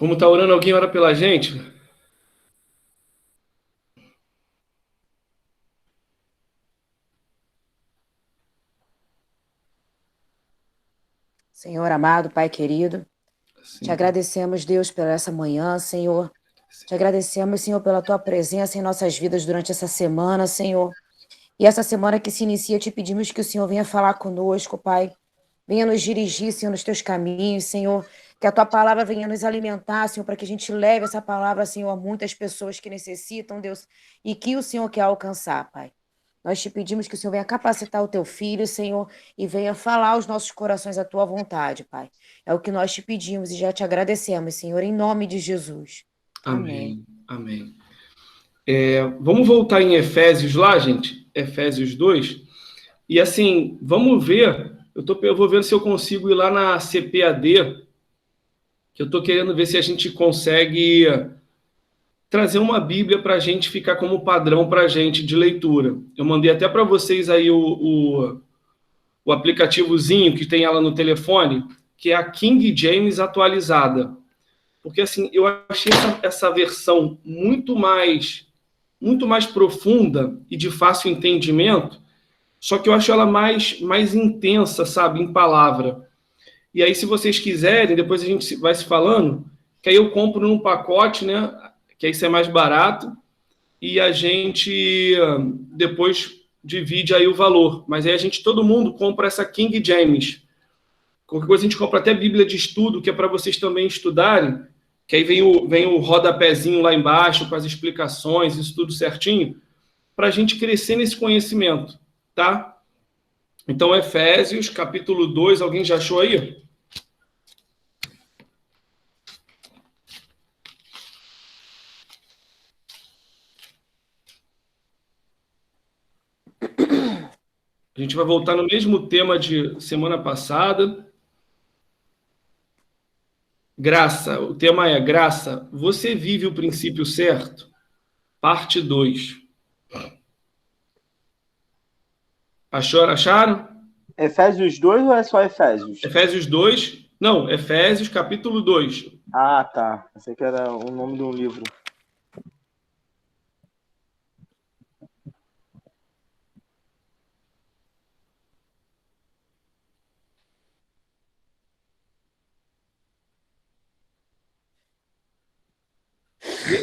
Como está orando, alguém ora pela gente? Senhor amado, Pai querido, te Sim, Pai. agradecemos, Deus, por essa manhã, Senhor. Te agradecemos, Senhor, pela tua presença em nossas vidas durante essa semana, Senhor. E essa semana que se inicia, te pedimos que o Senhor venha falar conosco, Pai. Venha nos dirigir, Senhor, nos teus caminhos, Senhor. Que a tua palavra venha nos alimentar, Senhor, para que a gente leve essa palavra, Senhor, a muitas pessoas que necessitam, Deus, e que o Senhor quer alcançar, Pai. Nós te pedimos que o Senhor venha capacitar o teu filho, Senhor, e venha falar aos nossos corações a tua vontade, Pai. É o que nós te pedimos e já te agradecemos, Senhor, em nome de Jesus. Amém. Amém. Amém. Vamos voltar em Efésios lá, gente? Efésios 2. E assim, vamos ver. Eu vou ver se eu consigo ir lá na CPAD, que eu estou querendo ver se a gente consegue trazer uma Bíblia para a gente ficar como padrão para a gente de leitura. Eu mandei até para vocês aí o aplicativozinho que tem ela no telefone, que é a King James atualizada. Porque assim, eu achei essa versão muito mais profunda e de fácil entendimento, só que eu acho ela mais intensa, sabe, em palavra. E aí, se vocês quiserem, depois a gente vai se falando, que aí eu compro num pacote, né, que aí isso é mais barato, e a gente depois divide aí o valor. Mas aí todo mundo compra essa King James. Qualquer coisa a gente compra até Bíblia de estudo, que é para vocês também estudarem, que aí vem o rodapézinho lá embaixo, com as explicações, isso tudo certinho, para a gente crescer nesse conhecimento, tá? Então, Efésios, capítulo 2, alguém já achou aí? A gente vai voltar no mesmo tema de semana passada. Graça, o tema é graça. Você vive o princípio certo? Parte 2. Acharam? Efésios 2 ou é só Efésios? Efésios 2. Não, Efésios capítulo 2. Ah, tá. Pensei que era o nome de um livro.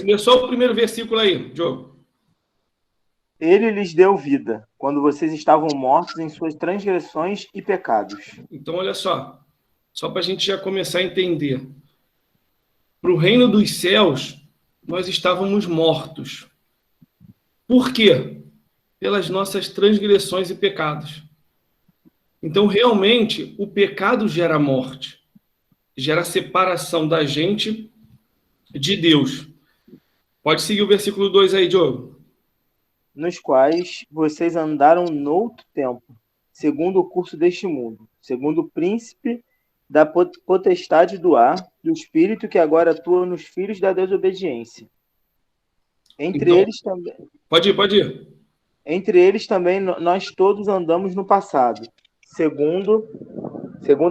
Lê só o primeiro versículo aí, Diogo. Ele lhes deu vida, quando vocês estavam mortos em suas transgressões e pecados. Então, olha só para a gente já começar a entender. Para o reino dos céus, nós estávamos mortos. Por quê? Pelas nossas transgressões e pecados. Então, realmente, o pecado gera morte, gera separação da gente de Deus. Pode seguir o versículo 2 aí, Diogo. Nos quais vocês andaram noutro tempo, segundo o curso deste mundo, segundo o príncipe da potestade do ar, do espírito que agora atua nos filhos da desobediência. Entre Então, eles também, pode ir. entre eles também nós todos andamos no passado, segundo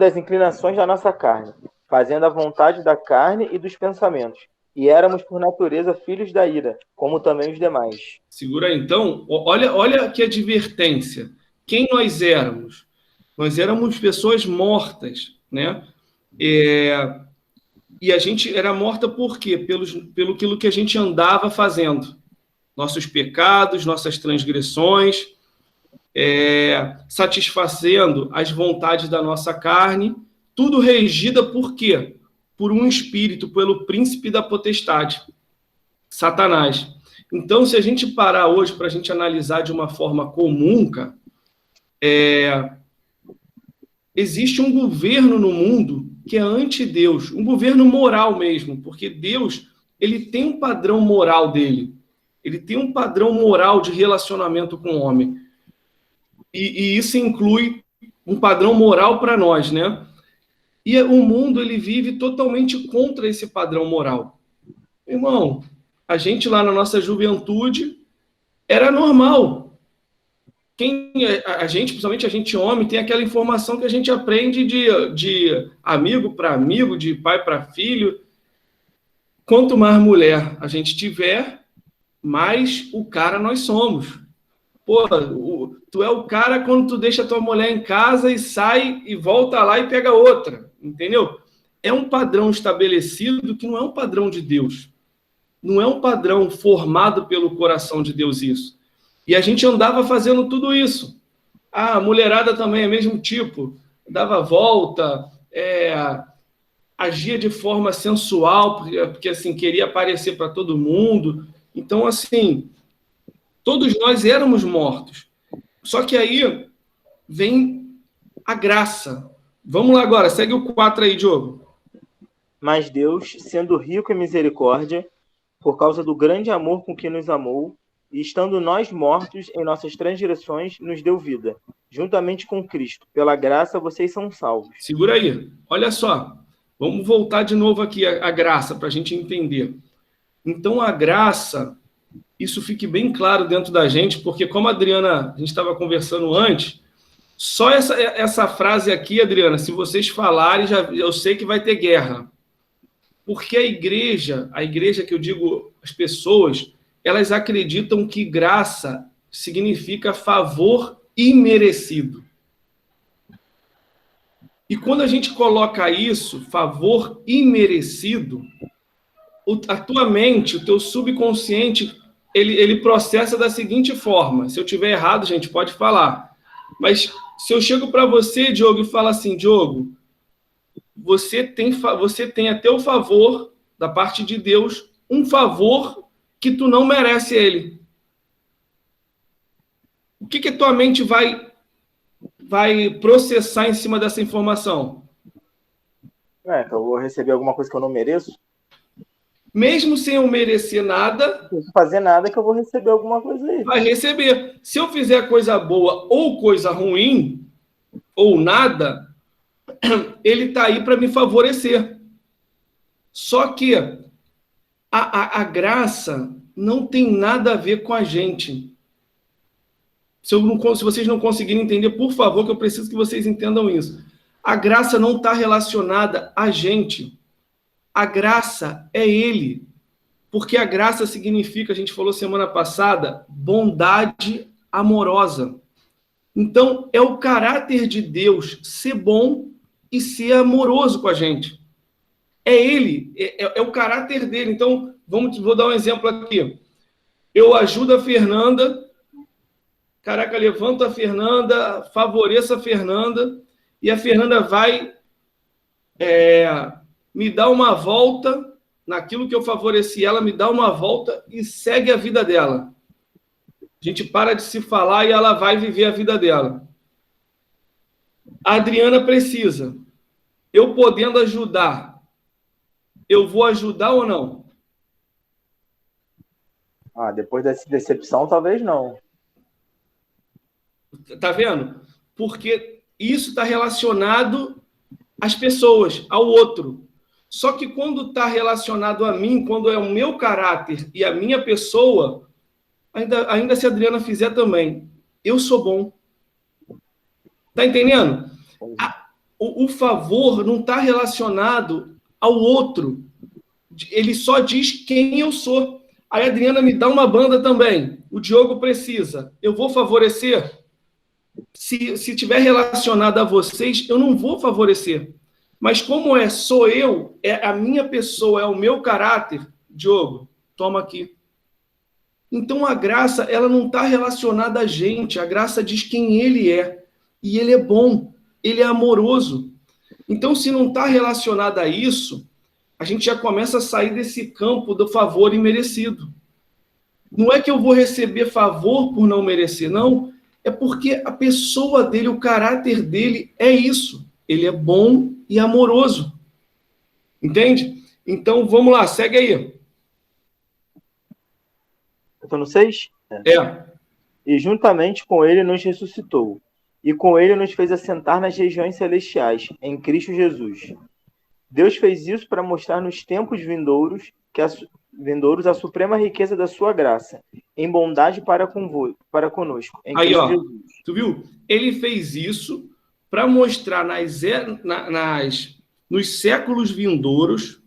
as inclinações da nossa carne, fazendo a vontade da carne e dos pensamentos. E éramos, por natureza, filhos da ira, como também os demais. Segura aí. Então, olha que advertência. Quem nós éramos? Nós éramos pessoas mortas, né? E a gente era morta por quê? Pelo aquilo que a gente andava fazendo. Nossos pecados, nossas transgressões, satisfazendo as vontades da nossa carne, tudo regida por quê? Por um espírito, pelo príncipe da potestade, Satanás. Então, se a gente parar hoje para a gente analisar de uma forma comum, cara, existe um governo no mundo que é anti-Deus, um governo moral mesmo, porque Deus ele tem um padrão moral dele, ele tem um padrão moral de relacionamento com o homem. E isso inclui um padrão moral para nós, né? E o mundo ele vive totalmente contra esse padrão moral. Irmão, a gente lá na nossa juventude era normal. A gente, principalmente a gente homem, tem aquela informação que a gente aprende de amigo para amigo, de pai para filho. quanto mais mulher a gente tiver, mais o cara nós somos. Pô, tu é o cara quando tu deixa tua mulher em casa e sai e volta lá e pega outra, entendeu? É um padrão estabelecido que não é um padrão de Deus. Não é um padrão formado pelo coração de Deus isso. E a gente andava fazendo tudo isso. A mulherada também é mesmo tipo, dava volta, agia de forma sensual, porque assim, queria aparecer para todo mundo. Então, assim, todos nós éramos mortos. Só que aí vem a graça. Vamos lá agora, segue o 4 aí, Diogo. Mas Deus, sendo rico em misericórdia, por causa do grande amor com que nos amou, e estando nós mortos em nossas transgressões, nos deu vida, juntamente com Cristo. Pela graça vocês são salvos. Segura aí. Olha só. Vamos voltar de novo aqui a graça, para a gente entender. Então, a graça, isso fique bem claro dentro da gente, porque como a Adriana, a gente estava conversando antes, só essa frase aqui, Adriana, se vocês falarem, eu sei que vai ter guerra. Porque a igreja que eu digo, as pessoas, elas acreditam que graça significa favor imerecido. E quando a gente coloca isso, favor imerecido, a tua mente, o teu subconsciente, ele processa da seguinte forma. Se eu tiver errado, gente, pode falar. Mas se eu chego para você, Diogo, e falo assim, Diogo, você tem a teu favor, da parte de Deus, um favor que tu não merece ele. O que tua mente vai processar em cima dessa informação? Que eu vou receber alguma coisa que eu não mereço? Mesmo sem eu merecer nada... Não fazer nada que eu vou receber alguma coisa aí. Vai receber. Se eu fizer coisa boa ou coisa ruim, ou nada, ele está aí para me favorecer. Só que a graça não tem nada a ver com a gente. Se vocês não conseguirem entender, por favor, que eu preciso que vocês entendam isso. A graça não está relacionada a gente. A graça é ele. Porque a graça significa, a gente falou semana passada, bondade amorosa. Então, é o caráter de Deus ser bom e ser amoroso com a gente. É ele, é o caráter dele. Então, vou dar um exemplo aqui. Eu ajudo a Fernanda, caraca, levanto a Fernanda, favoreço a Fernanda, e a Fernanda vai me dar uma volta naquilo que eu favoreci ela, me dá uma volta e segue a vida dela. A gente para de se falar e ela vai viver a vida dela. A Adriana precisa. Eu podendo ajudar, eu vou ajudar ou não? Depois dessa decepção, talvez não. Tá vendo? Porque isso está relacionado às pessoas, ao outro. Só que quando está relacionado a mim, quando é o meu caráter e a minha pessoa, ainda se a Adriana fizer também, eu sou bom. Tá entendendo? O favor não está relacionado ao outro. Ele só diz quem eu sou. Aí a Adriana me dá uma banda também. O Diogo precisa. Eu vou favorecer? Se tiver relacionado a vocês, eu não vou favorecer. Mas como sou eu, é a minha pessoa, é o meu caráter, Diogo, toma aqui. Então a graça, ela não está relacionada a gente, a graça diz quem ele é. E ele é bom, ele é amoroso. Então se não está relacionada a isso, a gente já começa a sair desse campo do favor imerecido. Não é que eu vou receber favor por não merecer, não. É porque a pessoa dele, o caráter dele é isso. Ele é bom e amoroso. Entende? Então, vamos lá, segue aí. Eu estou no 6? E juntamente com ele nos ressuscitou. E com ele nos fez assentar nas regiões celestiais, em Cristo Jesus. Deus fez isso para mostrar nos tempos vindouros a suprema riqueza da sua graça, em bondade para conosco. Em aí, Cristo ó, Jesus. Tu viu? Ele fez isso para mostrar nos séculos vindouros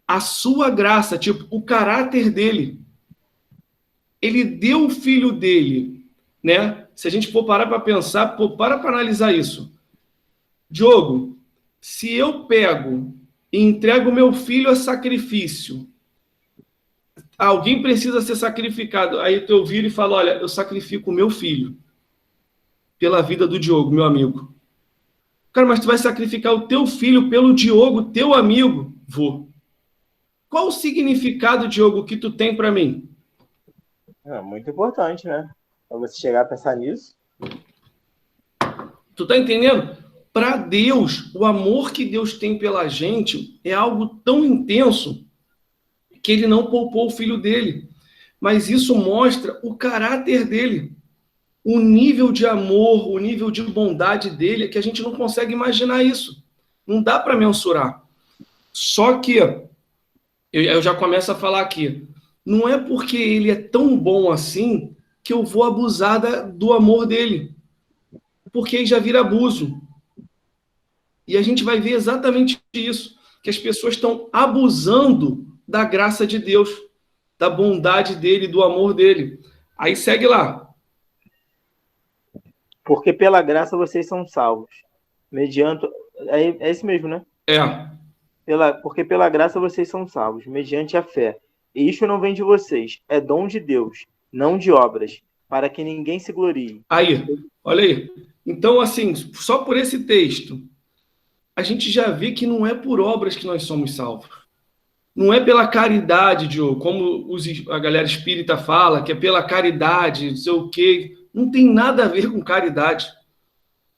a sua graça, tipo, o caráter dele. Ele deu o filho dele, né? Se a gente for parar para pensar, para analisar isso. Diogo, se eu pego e entrego meu filho a sacrifício, alguém precisa ser sacrificado, aí eu viro e falo, olha, eu sacrifico o meu filho pela vida do Diogo, meu amigo. Cara, mas tu vai sacrificar o teu filho pelo Diogo, teu amigo? Vou. Qual o significado, Diogo, que tu tem para mim? É muito importante, né? Para você chegar a pensar nisso. Tu tá entendendo? Para Deus, o amor que Deus tem pela gente é algo tão intenso que ele não poupou o filho dele. Mas isso mostra o caráter dele. O nível de amor, o nível de bondade dele, é que a gente não consegue imaginar isso. Não dá para mensurar. Só que, eu já começo a falar aqui, não é porque ele é tão bom assim que eu vou abusar do amor dele. Porque aí já vira abuso. E a gente vai ver exatamente isso, que as pessoas estão abusando da graça de Deus, da bondade dele, do amor dele. Aí segue lá. Porque pela graça vocês são salvos. Mediante. É isso mesmo, né? Porque pela graça vocês são salvos, mediante a fé. E isto não vem de vocês, é dom de Deus, não de obras, para que ninguém se glorie. Aí, olha aí. Então, assim, só por esse texto, a gente já vê que não é por obras que nós somos salvos. Não é pela caridade, Diogo, como a galera espírita fala, que é pela caridade, não sei o quê. Não tem nada a ver com caridade.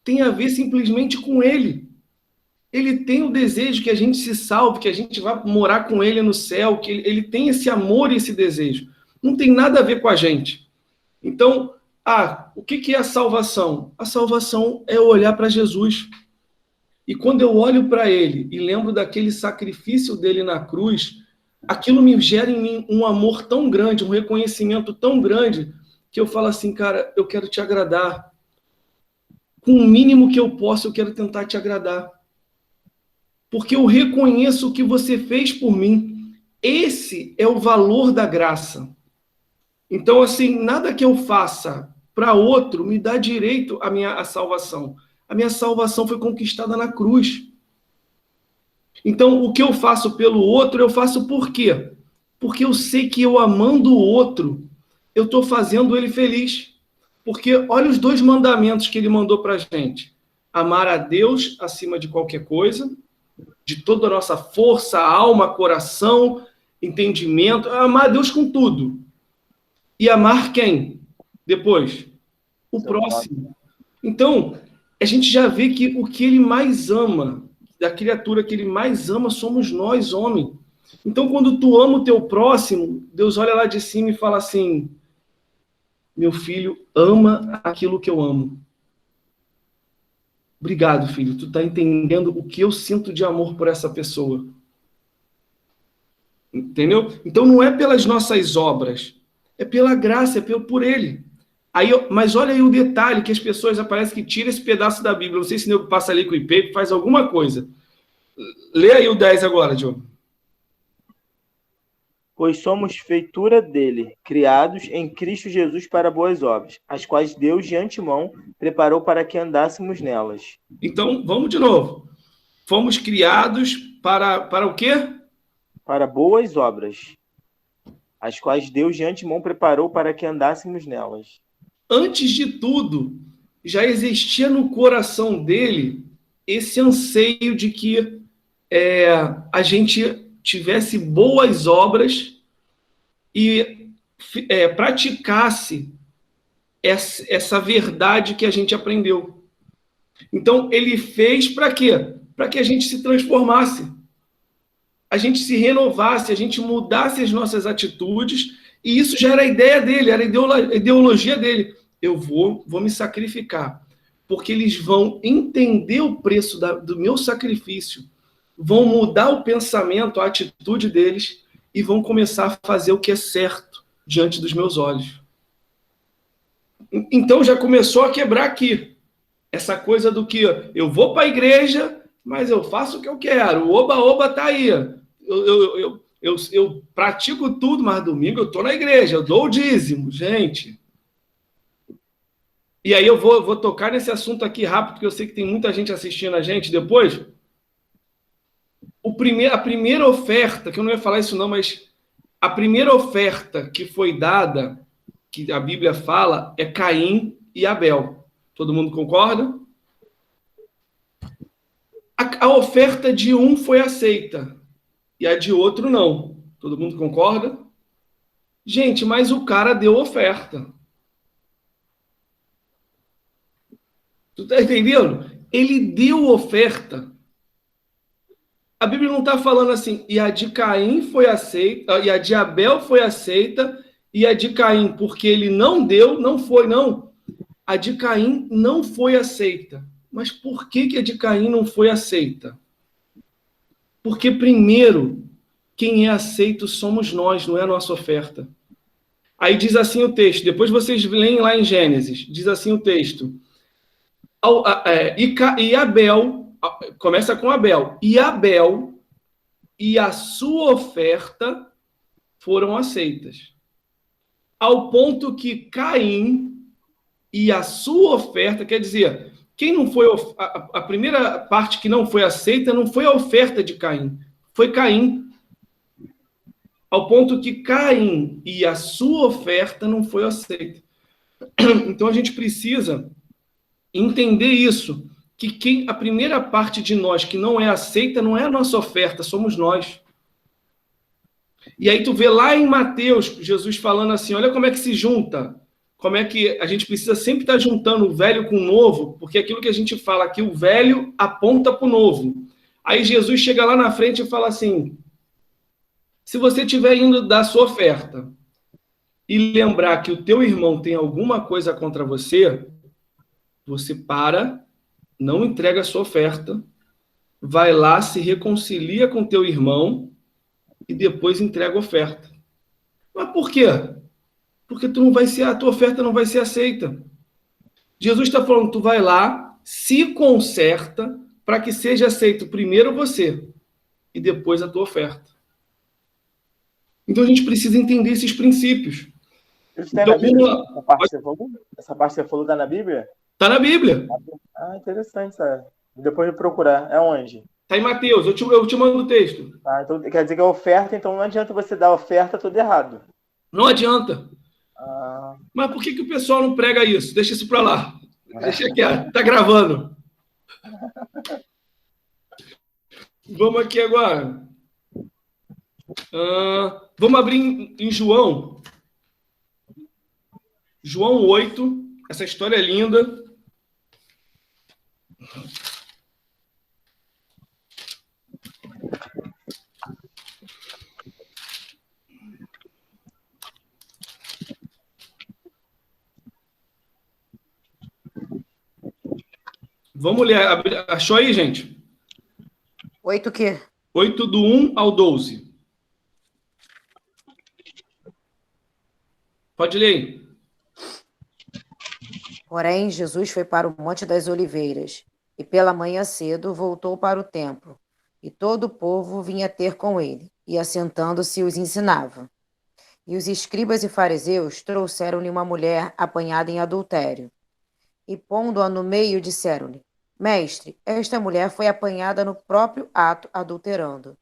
Tem a ver simplesmente com ele. Ele tem o desejo que a gente se salve, que a gente vá morar com ele no céu, que ele tem esse amor e esse desejo. Não tem nada a ver com a gente. Então, o que é a salvação? A salvação é olhar para Jesus. E quando eu olho para ele e lembro daquele sacrifício dele na cruz, aquilo me gera em mim um amor tão grande, um reconhecimento tão grande, que eu falo assim, cara, eu quero te agradar. Com o mínimo que eu posso, eu quero tentar te agradar. Porque eu reconheço o que você fez por mim. Esse é o valor da graça. Então, assim, nada que eu faça para outro me dá direito à salvação. A minha salvação foi conquistada na cruz. Então, o que eu faço pelo outro, eu faço por quê? Porque eu sei que eu amando o outro, eu estou fazendo ele feliz. Porque olha os 2 mandamentos que ele mandou para a gente. Amar a Deus acima de qualquer coisa, de toda a nossa força, alma, coração, entendimento. Amar a Deus com tudo. E amar quem? Depois? O próximo. Então, a gente já vê que o que ele mais ama, da criatura que ele mais ama, somos nós, homem. Então, quando tu ama o teu próximo, Deus olha lá de cima e fala assim, meu filho ama aquilo que eu amo. Obrigado, filho. Tu tá entendendo o que eu sinto de amor por essa pessoa. Entendeu? Então, não é pelas nossas obras, é pela graça, é por ele. Mas olha aí o detalhe, que as pessoas aparecem que tiram esse pedaço da Bíblia. Não sei se o nego passa ali com o IP, faz alguma coisa. Lê aí o 10 agora, Diogo. Pois somos feitura dele, criados em Cristo Jesus para boas obras, as quais Deus de antemão preparou para que andássemos nelas. Então, vamos de novo. Fomos criados para o quê? Para boas obras, as quais Deus de antemão preparou para que andássemos nelas. Antes de tudo, já existia no coração dele esse anseio de que a gente tivesse boas obras e praticasse essa verdade que a gente aprendeu. Então, ele fez para quê? Para que a gente se transformasse, a gente se renovasse, a gente mudasse as nossas atitudes, e isso já era a ideia dele, era a ideologia dele. Eu vou me sacrificar, porque eles vão entender o preço do meu sacrifício, vão mudar o pensamento, a atitude deles, e vão começar a fazer o que é certo diante dos meus olhos. Então já começou a quebrar aqui essa coisa do que eu vou para a igreja, mas eu faço o que eu quero, o oba-oba está aí. eu pratico tudo, mas domingo eu estou na igreja, eu dou o dízimo, gente. E aí eu vou tocar nesse assunto aqui rápido, porque eu sei que tem muita gente assistindo a gente depois. A primeira oferta, que eu não ia falar isso não, mas a primeira oferta que foi dada, que a Bíblia fala, é Caim e Abel. Todo mundo concorda? A oferta de um foi aceita e a de outro não. Todo mundo concorda? Gente, mas o cara deu oferta. Tu tá entendendo? Ele deu oferta. A Bíblia não está falando assim, e a de Caim foi aceita, e a de Abel foi aceita, e a de Caim, porque ele não deu, não foi, não. A de Caim não foi aceita. Mas por que a de Caim não foi aceita? Porque, primeiro, quem é aceito somos nós, não é a nossa oferta. Aí diz assim o texto, depois vocês leem lá em Gênesis, diz assim o texto, e Abel, começa com Abel, e Abel e a sua oferta foram aceitas. Ao ponto que Caim e a sua oferta, quer dizer, quem não foi a primeira parte que não foi aceita não foi a oferta de Caim, foi Caim. Ao ponto que Caim e a sua oferta não foi aceita. Então a gente precisa entender isso, que a primeira parte de nós que não é aceita não é a nossa oferta, somos nós. E aí tu vê lá em Mateus, Jesus falando assim, olha como é que se junta, como é que a gente precisa sempre estar juntando o velho com o novo, porque aquilo que a gente fala aqui, o velho aponta para o novo. Aí Jesus chega lá na frente e fala assim, se você estiver indo dar sua oferta e lembrar que o teu irmão tem alguma coisa contra você, você para, não entrega a sua oferta, vai lá, se reconcilia com teu irmão e depois entrega a oferta. Mas por quê? Porque a tua oferta não vai ser aceita. Jesus está falando, tu vai lá, se conserta para que seja aceito primeiro você e depois a tua oferta. Então a gente precisa entender esses princípios. Isso está na Bíblia? Essa parte que você falou está na Bíblia? Está na Bíblia. Ah, interessante, sabe? Depois de procurar. É onde? Está em Mateus, eu te mando o texto. Ah, então quer dizer que é oferta, então não adianta você dar oferta tudo errado. Não adianta. Ah. Mas por que o pessoal não prega isso? Deixa isso para lá. Deixa quieto. Está gravando. Vamos aqui agora. Vamos abrir em João. João 8. Essa história é linda. Vamos ler. Achou aí, gente? 8 o quê? 8 do 1 ao 12. Pode ler aí. Porém, Jesus foi para o Monte das Oliveiras, e pela manhã cedo voltou para o templo, e todo o povo vinha ter com ele, e assentando-se os ensinava. E os escribas e fariseus trouxeram-lhe uma mulher apanhada em adultério, e pondo-a no meio disseram-lhe, Mestre, esta mulher foi apanhada no próprio ato adulterando.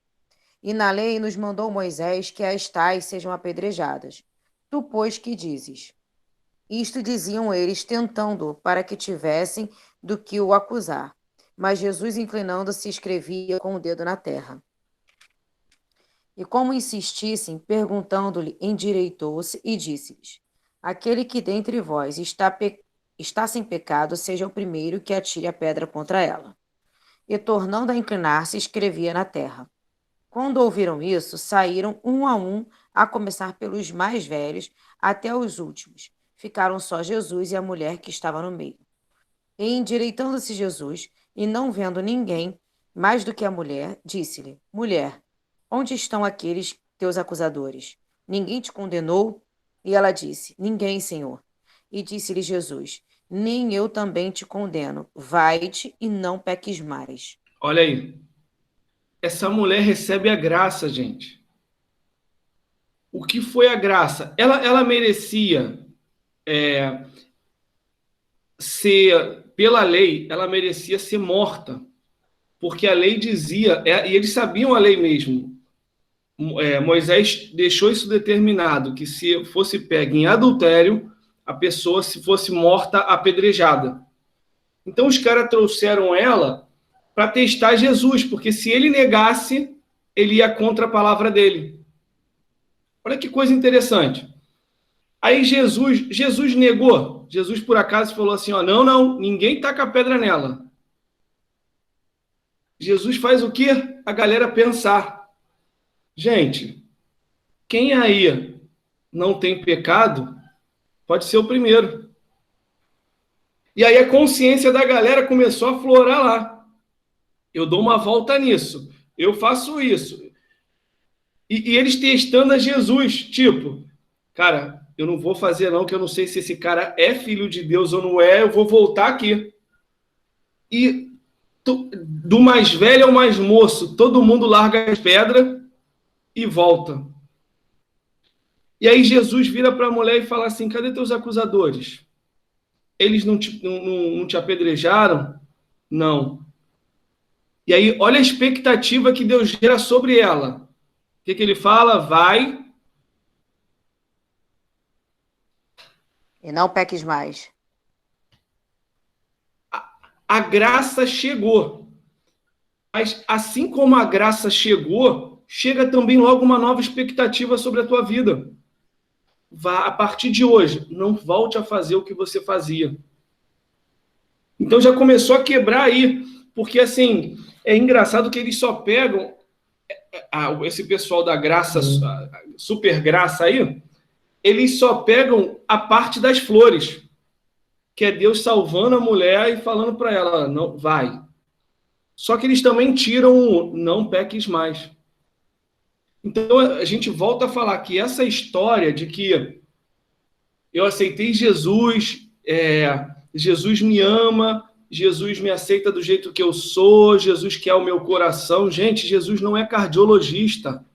E na lei nos mandou Moisés que as tais sejam apedrejadas. Tu, pois, que dizes? Isto diziam eles, tentando, para que tivessem do que o acusar. Mas Jesus, inclinando-se, escrevia com o dedo na terra. E como insistissem, perguntando-lhe, endireitou-se e disse-lhes, aquele que dentre vós está sem pecado, seja o primeiro que atire a pedra contra ela. E tornando a inclinar-se, escrevia na terra. Quando ouviram isso, saíram um, a começar pelos mais velhos, até os últimos. Ficaram só Jesus e a mulher que estava no meio. E endireitando-se Jesus, e não vendo ninguém, mais do que a mulher, disse-lhe, Mulher, onde estão aqueles teus acusadores? Ninguém te condenou? E ela disse, Ninguém, Senhor. E disse-lhe Jesus, nem eu também te condeno. Vai-te e não peques mais. Olha aí. essa mulher recebe a graça, gente. O que foi a graça? Ela merecia ser, pela lei, ela merecia ser morta. Porque a lei dizia, e eles sabiam a lei mesmo, Moisés deixou isso determinado, que se fosse pega em adultério, a pessoa, se fosse morta, apedrejada. Então os caras trouxeram ela para testar Jesus, porque se ele negasse, ele ia contra a palavra dele. Olha que coisa interessante. Aí Jesus negou. Jesus, por acaso, falou assim, ó, não, ninguém taca a pedra nela. Jesus faz o quê? A galera pensar. Gente, quem aí não tem pecado, pode ser o primeiro. E aí a consciência da galera começou a florar lá. Eu dou uma volta nisso. Eu faço isso. E eles testando a Jesus, tipo, cara, eu não vou fazer não, que eu não sei se esse cara é filho de Deus ou não é, eu vou voltar aqui. E do mais velho ao mais moço, todo mundo larga as pedras e volta. E aí Jesus vira para a mulher e fala assim, cadê teus acusadores? Eles não te apedrejaram? Não. E aí, olha a expectativa que Deus gera sobre ela. O que ele fala? Vai. E não peques mais. A graça chegou. Mas assim como a graça chegou, chega também logo uma nova expectativa sobre a tua vida. Vá, a partir de hoje, não volte a fazer o que você fazia. Então já começou a quebrar aí. Porque, assim, é engraçado que eles só pegam esse pessoal da graça, super graça aí, eles só pegam a parte das flores, que é Deus salvando a mulher e falando para ela, não, vai. Só que eles também tiram o não peques mais. Então a gente volta a falar que essa história de que eu aceitei Jesus, Jesus me ama, Jesus me aceita do jeito que eu sou, Jesus quer o meu coração. Gente, Jesus não é cardiologista.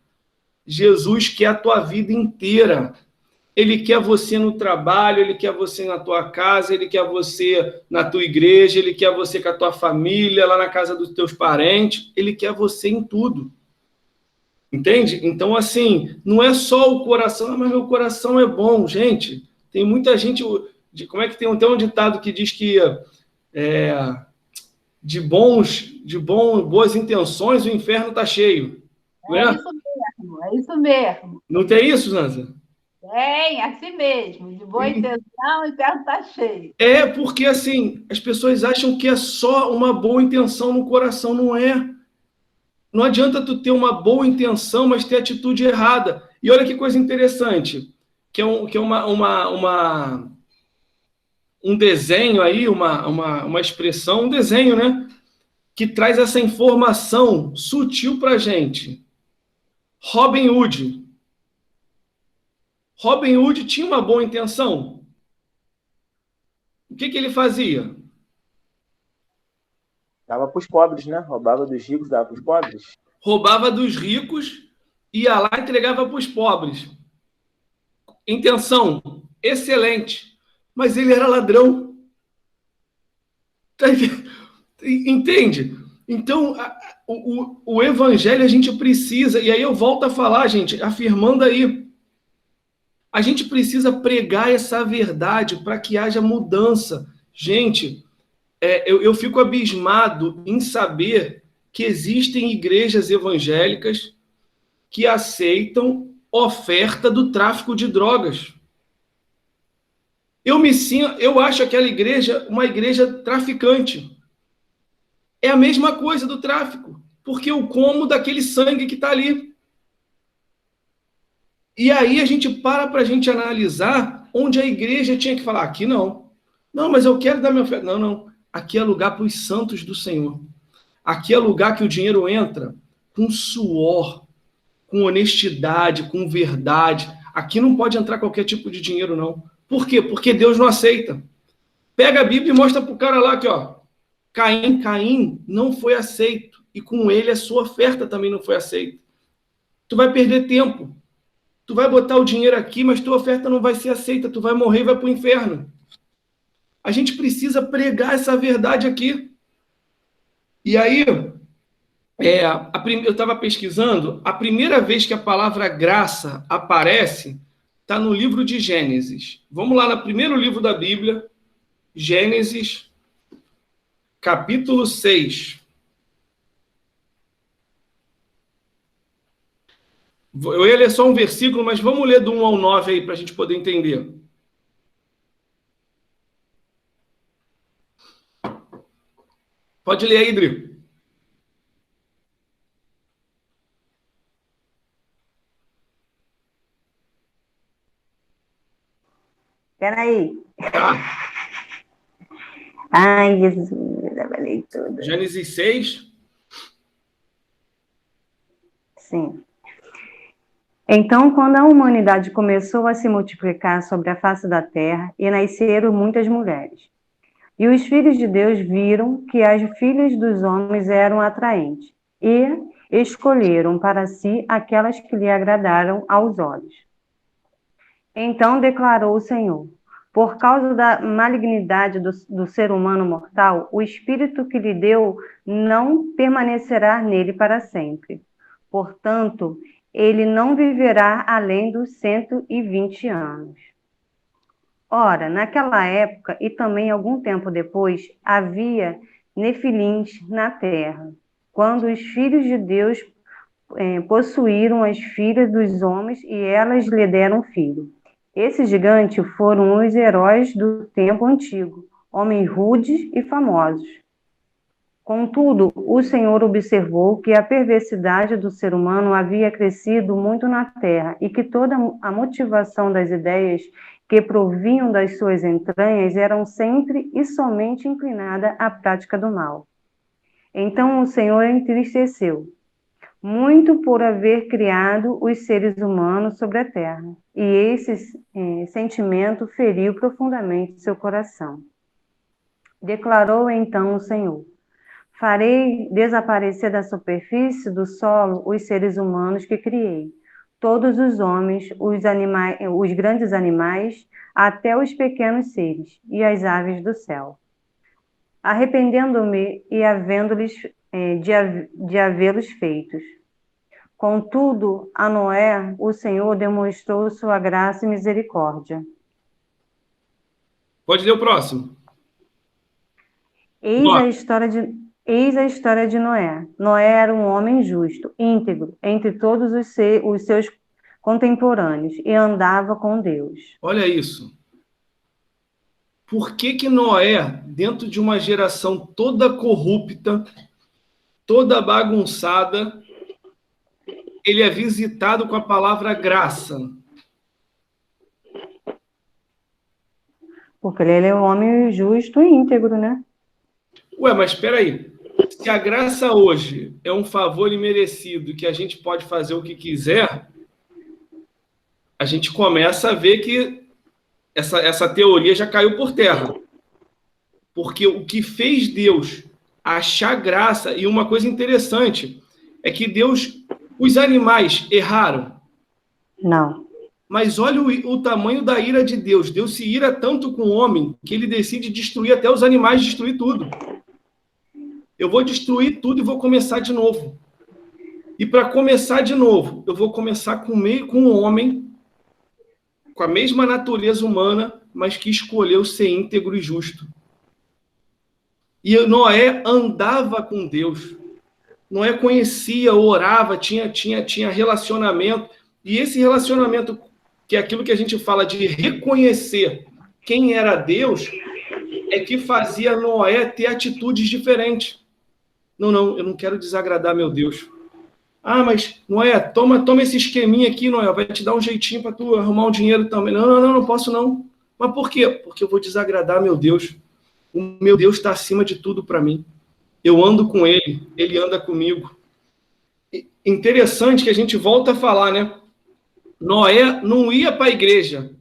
Jesus quer a tua vida inteira. Ele quer você no trabalho, ele quer você na tua casa, ele quer você na tua igreja, ele quer você com a tua família, lá na casa dos teus parentes. Ele quer você em tudo. Entende? Então, assim, não é só o coração, mas meu coração é bom. Gente, tem muita gente... Como é que tem até um ditado que diz que... boas intenções, o inferno está cheio. Não é? É isso mesmo. Não tem isso, Nanza? Tem, assim mesmo. De boa intenção, o inferno está cheio. É porque, assim, as pessoas acham que é só uma boa intenção no coração. Não é. Não adianta tu ter uma boa intenção, mas ter atitude errada. E olha que coisa interessante, que é um desenho aí, uma expressão, um desenho, né? Que traz essa informação sutil para a gente. Robin Hood. Robin Hood tinha uma boa intenção. O que ele fazia? Dava para os pobres, né? Roubava dos ricos, dava para os pobres. Roubava dos ricos, ia lá e entregava para os pobres. Intenção excelente. Mas ele era ladrão. Entende? Então, o evangelho a gente precisa, e aí eu volto a falar, gente, afirmando aí, a gente precisa pregar essa verdade para que haja mudança. Gente, eu fico abismado em saber que existem igrejas evangélicas que aceitam oferta do tráfico de drogas. Eu acho aquela igreja uma igreja traficante. É a mesma coisa do tráfico, porque eu como daquele sangue que está ali. E aí a gente para a gente analisar onde a igreja tinha que falar, aqui não. Não, mas eu quero dar minha oferta. Não. Aqui é lugar para os santos do Senhor. Aqui é lugar que o dinheiro entra com suor, com honestidade, com verdade. Aqui não pode entrar qualquer tipo de dinheiro, não. Por quê? Porque Deus não aceita. Pega a Bíblia e mostra para o cara lá, aqui, ó. Caim não foi aceito. e com ele a sua oferta também não foi aceita. Tu vai perder tempo. Tu vai botar o dinheiro aqui, mas tua oferta não vai ser aceita. Tu vai morrer e vai para o inferno. A gente precisa pregar essa verdade aqui. E aí, eu estava pesquisando, a primeira vez que a palavra graça aparece está no livro de Gênesis. Vamos lá no primeiro livro da Bíblia, Gênesis, capítulo 6. Eu ia ler só um versículo, mas vamos ler do 1 ao 9 aí, para a gente poder entender. Pode ler aí, Dri. Peraí. Tá. Ai, Jesus, eu falei tudo. Gênesis 6. Sim. Então, quando a humanidade começou a se multiplicar sobre a face da terra, e nasceram muitas mulheres, e os filhos de Deus viram que as filhas dos homens eram atraentes, e escolheram para si aquelas que lhe agradaram aos olhos. Então declarou o Senhor: por causa da malignidade do ser humano mortal, o espírito que lhe deu não permanecerá nele para sempre. Portanto, ele não viverá além dos 120 anos. Ora, naquela época, e também algum tempo depois, havia nefilins na terra, quando os filhos de Deus possuíram as filhas dos homens e elas lhe deram filho. Esses gigantes foram os heróis do tempo antigo, homens rudes e famosos. Contudo, o Senhor observou que a perversidade do ser humano havia crescido muito na terra e que toda a motivação das ideias que provinham das suas entranhas eram sempre e somente inclinada à prática do mal. Então o Senhor entristeceu muito por haver criado os seres humanos sobre a terra, e esse sentimento feriu profundamente seu coração. Declarou então o Senhor: farei desaparecer da superfície do solo os seres humanos que criei, todos os homens, os grandes animais, até os pequenos seres, e as aves do céu. Arrependendo-me e de havê-los feitos. Contudo, a Noé, o Senhor demonstrou sua graça e misericórdia. Pode ler o próximo. Eis a história de Noé. Noé era um homem justo, íntegro, entre todos os seus contemporâneos, e andava com Deus. Olha isso. Por que Noé, dentro de uma geração toda corrupta, toda bagunçada, ele é visitado com a palavra graça? Porque ele é um homem justo e íntegro, né? Ué, mas espera aí. Se a graça hoje é um favor imerecido que a gente pode fazer o que quiser, a gente começa a ver que essa teoria já caiu por terra. Porque o que fez Deus achar graça, e uma coisa interessante, é que os animais erraram. Não. Mas olha o tamanho da ira de Deus. Deus se ira tanto com o homem que ele decide destruir até os animais, destruir tudo. Eu vou destruir tudo e vou começar de novo. E para começar de novo, eu vou começar com um homem com a mesma natureza humana, mas que escolheu ser íntegro e justo. E Noé andava com Deus. Noé conhecia, orava, tinha relacionamento. E esse relacionamento, que é aquilo que a gente fala de reconhecer quem era Deus, é que fazia Noé ter atitudes diferentes. Não, eu não quero desagradar meu Deus. Ah, mas Noé, toma esse esqueminha aqui, Noé, vai te dar um jeitinho para tu arrumar um dinheiro também. Não posso não. Mas por quê? Porque eu vou desagradar meu Deus. O meu Deus está acima de tudo para mim. Eu ando com ele, ele anda comigo. Interessante que a gente volta a falar, né? Noé não ia para a igreja.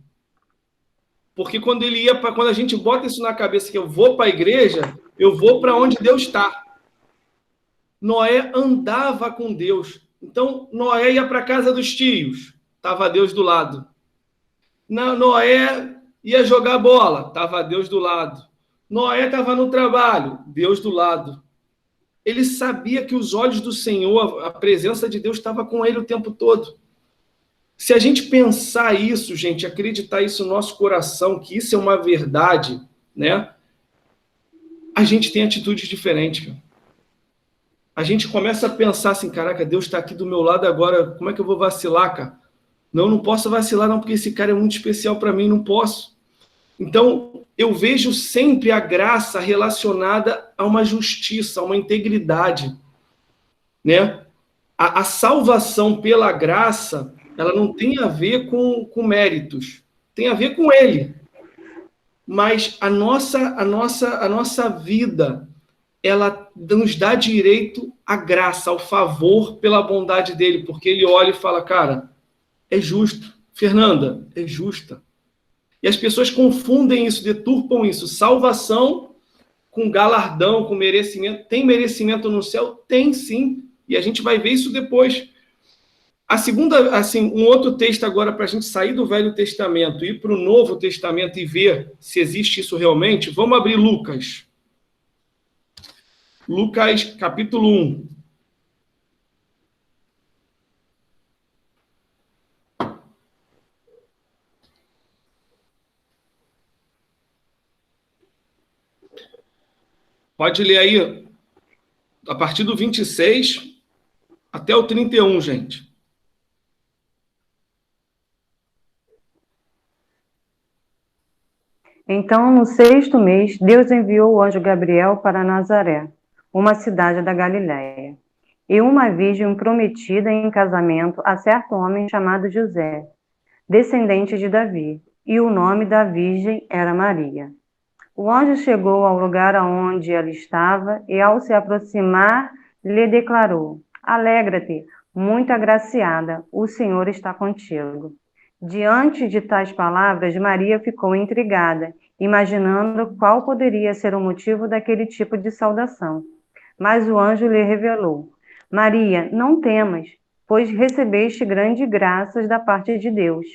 Porque quando a gente bota isso na cabeça que eu vou para a igreja, eu vou para onde Deus está. Noé andava com Deus. Então, Noé ia para a casa dos tios, estava Deus do lado. Noé ia jogar bola, estava Deus do lado. Noé estava no trabalho, Deus do lado. Ele sabia que os olhos do Senhor, a presença de Deus estava com ele o tempo todo. Se a gente pensar isso, gente, acreditar isso no nosso coração, que isso é uma verdade, né? A gente tem atitudes diferentes, cara. A gente começa a pensar assim, caraca, Deus está aqui do meu lado agora, como é que eu vou vacilar, cara? Não posso vacilar não, porque esse cara é muito especial para mim, não posso. Então, eu vejo sempre a graça relacionada a uma justiça, a uma integridade, né? A salvação pela graça, ela não tem a ver com méritos, tem a ver com Ele. Mas a nossa vida, ela nos dá direito à graça, ao favor pela bondade dele, porque ele olha e fala, cara, é justo. Fernanda, é justa. E as pessoas confundem isso, deturpam isso. Salvação com galardão, com merecimento. Tem merecimento no céu? Tem sim. E a gente vai ver isso depois. A segunda, assim, um outro texto agora para a gente sair do Velho Testamento e ir para o Novo Testamento e ver se existe isso realmente. Vamos abrir Lucas. Lucas, capítulo 1. Pode ler aí, a partir do 26 até o 31, gente. Então, no 6º mês, Deus enviou o anjo Gabriel para Nazaré, uma cidade da Galiléia, e uma virgem prometida em casamento a certo homem chamado José, descendente de Davi, e o nome da virgem era Maria. O anjo chegou ao lugar onde ela estava e, ao se aproximar, lhe declarou: Alegra-te, muito agraciada, o Senhor está contigo. Diante de tais palavras, Maria ficou intrigada, imaginando qual poderia ser o motivo daquele tipo de saudação. Mas o anjo lhe revelou: Maria, não temas, pois recebeste grandes graças da parte de Deus.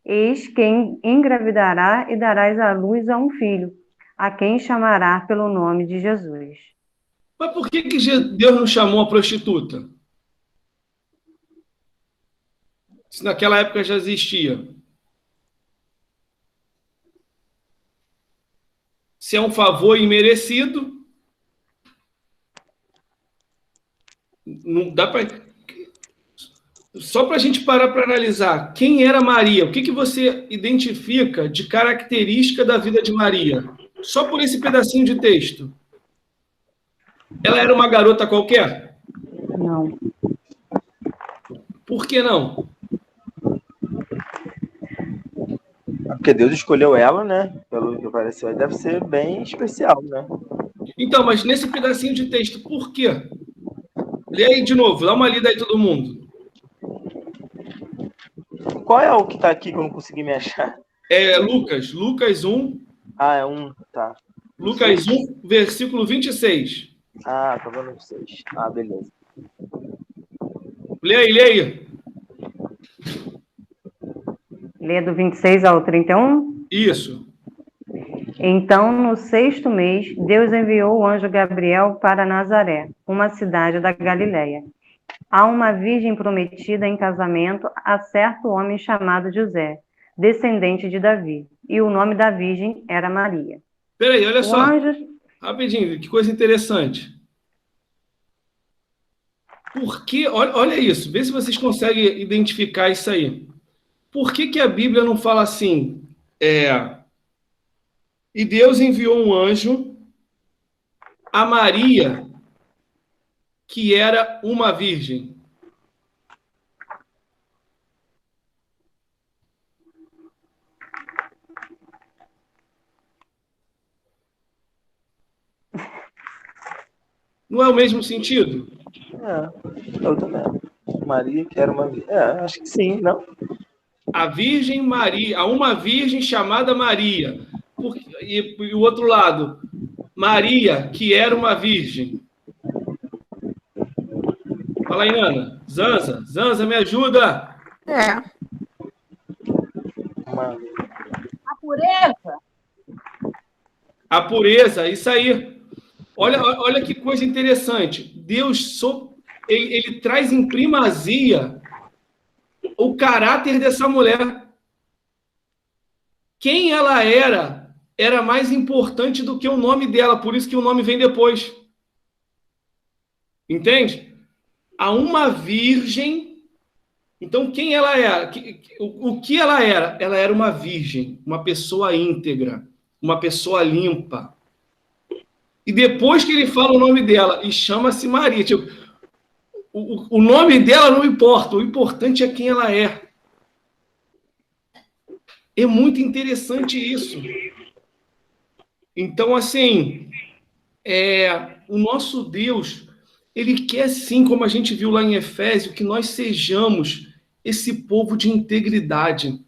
Eis que engravidará e darás à luz a um filho, a quem chamará pelo nome de Jesus. Mas por que Deus não chamou a prostituta? Se naquela época já existia. Se é um favor imerecido, não dá para... Só para a gente parar para analisar, quem era Maria? O que você identifica de característica da vida de Maria? Só por esse pedacinho de texto. Ela era uma garota qualquer? Não. Por que não? Porque Deus escolheu ela, né? Pelo que pareceu, deve ser bem especial, né? Então, mas nesse pedacinho de texto, por quê? Lê aí de novo, dá uma lida aí todo mundo. Qual é o que tá aqui que eu não consegui me achar? É Lucas 1. Ah, é 1, tá. Lucas 1, versículo 26. Ah, tá vendo 6. Ah, beleza. Lê aí. Lê do 26 ao 31? Isso. Então, no 6º mês, Deus enviou o anjo Gabriel para Nazaré, uma cidade da Galiléia, a uma virgem prometida em casamento a certo homem chamado José, descendente de Davi, e o nome da virgem era Maria. Peraí, olha só. Anjo... Rapidinho, que coisa interessante. Por que, olha isso, vê se vocês conseguem identificar isso aí. Por que a Bíblia não fala assim, e Deus enviou um anjo a Maria, que era uma virgem? Não é o mesmo sentido? Eu também. Maria, que era uma virgem. Acho que sim, não? A Virgem Maria, a uma virgem chamada Maria. E o outro lado, Maria, que era uma virgem. Fala aí, Ana. Zanza, me ajuda. A pureza. A pureza, isso aí. Olha que coisa interessante. Deus, ele traz em primazia o caráter dessa mulher. Quem ela era mais importante do que o nome dela, por isso que o nome vem depois. Entende? A uma virgem. Então, quem ela era? O que ela era? Ela era uma virgem, uma pessoa íntegra, uma pessoa limpa. E depois que ele fala o nome dela, e chama-se Maria, tipo, o nome dela não importa, o importante é quem ela é. É muito interessante isso. Então, assim, o nosso Deus, ele quer sim, como a gente viu lá em Efésios, que nós sejamos esse povo de integridade.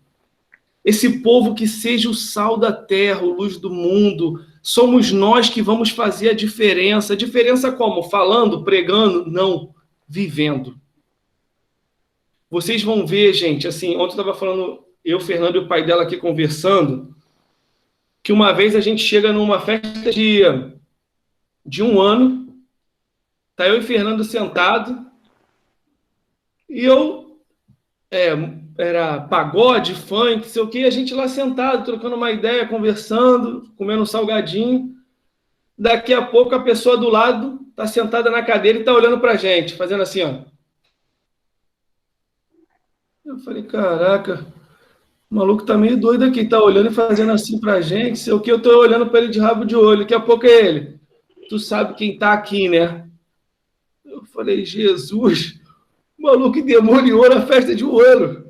Esse povo que seja o sal da terra, a luz do mundo. Somos nós que vamos fazer a diferença. A diferença como? Falando, pregando? Não, vivendo. Vocês vão ver, gente, assim, ontem eu estava falando, eu, Fernando e o pai dela aqui conversando, que uma vez a gente chega numa festa de 1 ano, tá eu e Fernando sentado, e eu, era pagode, funk, sei o quê, a gente lá sentado, trocando uma ideia, conversando, comendo um salgadinho. Daqui a pouco a pessoa do lado tá sentada na cadeira e tá olhando pra gente, fazendo assim, ó. Eu falei, caraca, o maluco tá meio doido aqui, tá olhando e fazendo assim pra gente, sei o que, eu tô olhando pra ele de rabo de olho, daqui a pouco é ele. Tu sabe quem tá aqui, né? Eu falei, Jesus, o maluco endemoniou na festa de 1 ano.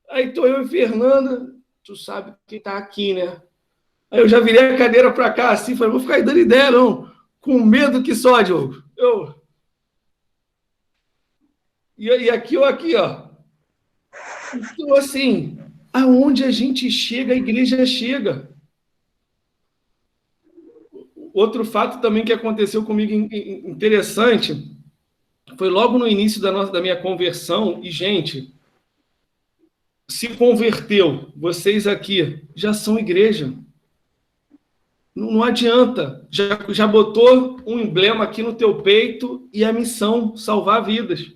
Aí tô eu e Fernanda, tu sabe quem tá aqui, né? Aí eu já virei a cadeira pra cá assim, falei, vou ficar dando ideia não, com medo que só, Diogo. E aqui, ó. Então, assim, aonde a gente chega, a igreja chega. Outro fato também que aconteceu comigo interessante foi logo no início da minha conversão, e, gente, se converteu, vocês aqui já são igreja. Não adianta, já botou um emblema aqui no teu peito e a missão, salvar vidas.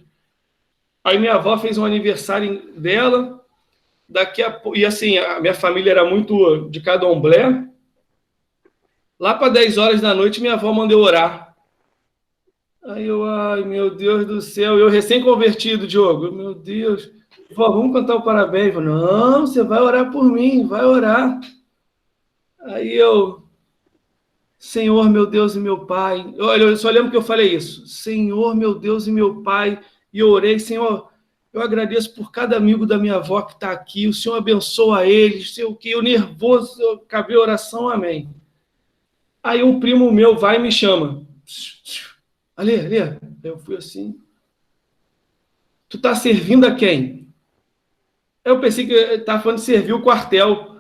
Aí minha avó fez um aniversário dela, e assim, a minha família era muito de candomblé. Lá para 10 horas da noite, minha avó mandou orar. Aí eu, ai, meu Deus do céu, eu recém-convertido, Diogo, meu Deus, vó, vamos cantar o parabéns. Não, você vai orar por mim, vai orar. Aí eu, Senhor, meu Deus e meu Pai, olha, eu só lembro que eu falei isso, Senhor, meu Deus e meu Pai, e eu orei, Senhor, eu agradeço por cada amigo da minha avó que está aqui, o Senhor abençoa eles, sei o que, eu nervoso, eu acabei a oração, amém. Aí um primo meu vai e me chama, Alê, eu fui assim, tu tá servindo a quem? Eu pensei que ele estava falando de servir o quartel,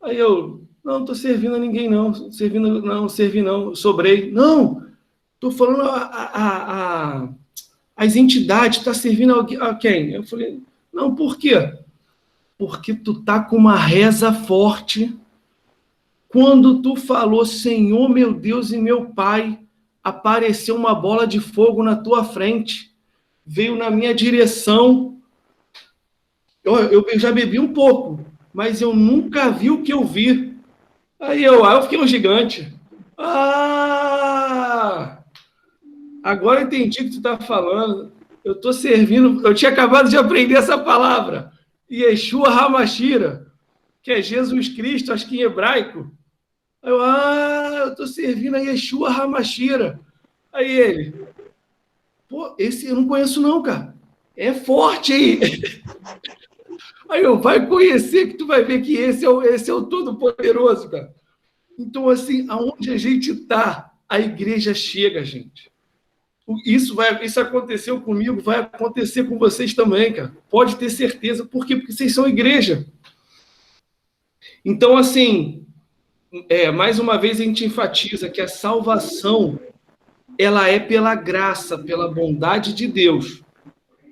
aí eu, não estou servindo a ninguém não, servi não, sobrei, não, estou falando as entidades, está servindo a quem? Eu falei, não, por quê? Porque tu tá com uma reza forte. Quando tu falou, Senhor, meu Deus e meu Pai, apareceu uma bola de fogo na tua frente, veio na minha direção. Eu já bebi um pouco, mas eu nunca vi o que eu vi. Aí eu fiquei um gigante. Agora eu entendi o que tu está falando. Eu estou servindo, eu tinha acabado de aprender essa palavra. Yeshua HaMashiach, que é Jesus Cristo, acho que em hebraico. Aí eu estou servindo a Yeshua HaMashiach. Aí ele, pô, esse eu não conheço não, cara. É forte aí. Aí eu, vai conhecer que tu vai ver que esse é o Todo-Poderoso, cara. Então, assim, aonde a gente está, a igreja chega, gente. Isso aconteceu comigo, vai acontecer com vocês também, cara. Pode ter certeza. Por quê? Porque vocês são igreja. Então, assim, mais uma vez a gente enfatiza que a salvação ela é pela graça, pela bondade de Deus,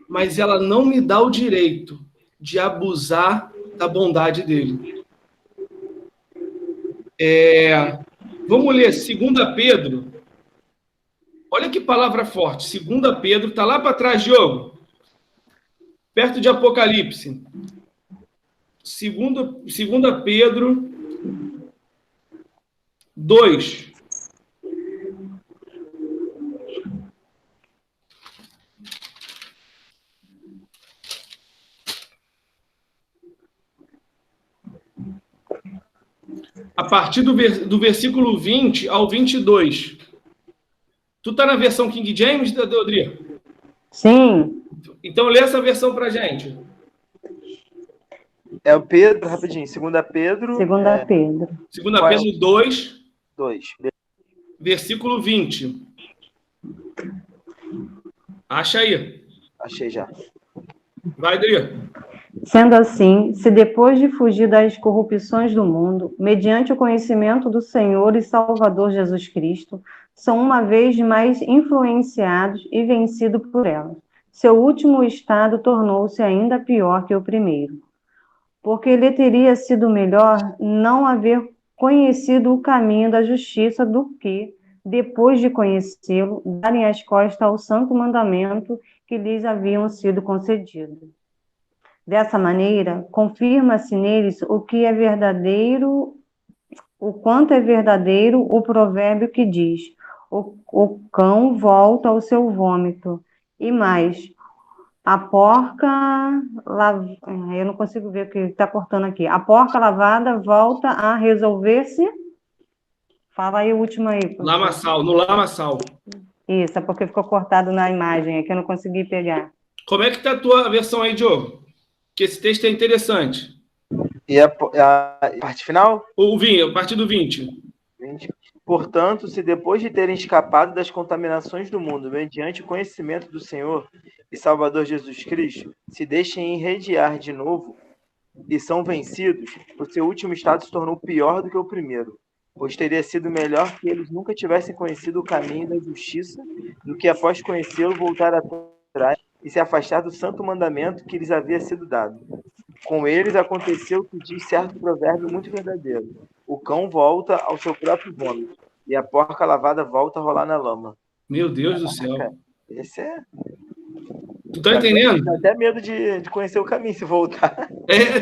mas ela não me dá o direito de abusar da bondade dele. Vamos ler 2 Pedro. Olha que palavra forte. 2 Pedro, está lá para trás, Diogo. Perto de Apocalipse. 2 Pedro 2. A partir do versículo 20 ao 22. Tu tá na versão King James, Deodri? Sim. Então lê essa versão pra gente. É o Pedro, rapidinho. 2 Pedro. 2 Pedro. 2 Pedro 2, 2. versículo 20. Acha aí. Achei já. Vai, Adri. Sendo assim, se depois de fugir das corrupções do mundo, mediante o conhecimento do Senhor e Salvador Jesus Cristo, são uma vez mais influenciados e vencidos por elas, seu último estado tornou-se ainda pior que o primeiro. Porque lhe teria sido melhor não haver conhecido o caminho da justiça do que, depois de conhecê-lo, darem as costas ao santo mandamento que lhes haviam sido concedidos. Dessa maneira, confirma-se neles o que é verdadeiro, o quanto é verdadeiro o provérbio que diz: o cão volta ao seu vômito. E mais, a porca, eu não consigo ver o que está cortando aqui. A porca lavada volta a resolver-se. Fala aí o último aí. Lamaçal, no lamaçal. Isso, é porque ficou cortado na imagem, é que eu não consegui pegar. Como é que tá a tua versão aí, Diogo? Que esse texto é interessante. E a parte final? O Vinho, a partir do 20. 20. Portanto, se depois de terem escapado das contaminações do mundo, mediante o conhecimento do Senhor e Salvador Jesus Cristo, se deixem irradiar de novo e são vencidos, o seu último estado se tornou pior do que o primeiro, pois teria sido melhor que eles nunca tivessem conhecido o caminho da justiça do que, após conhecê-lo, voltar atrás e se afastar do santo mandamento que lhes havia sido dado. Com eles aconteceu o que diz certo provérbio muito verdadeiro: o cão volta ao seu próprio vômito, e a porca lavada volta a rolar na lama. Meu Deus do céu. Esse é... Tu tá entendendo? Dá até medo de conhecer o caminho se voltar.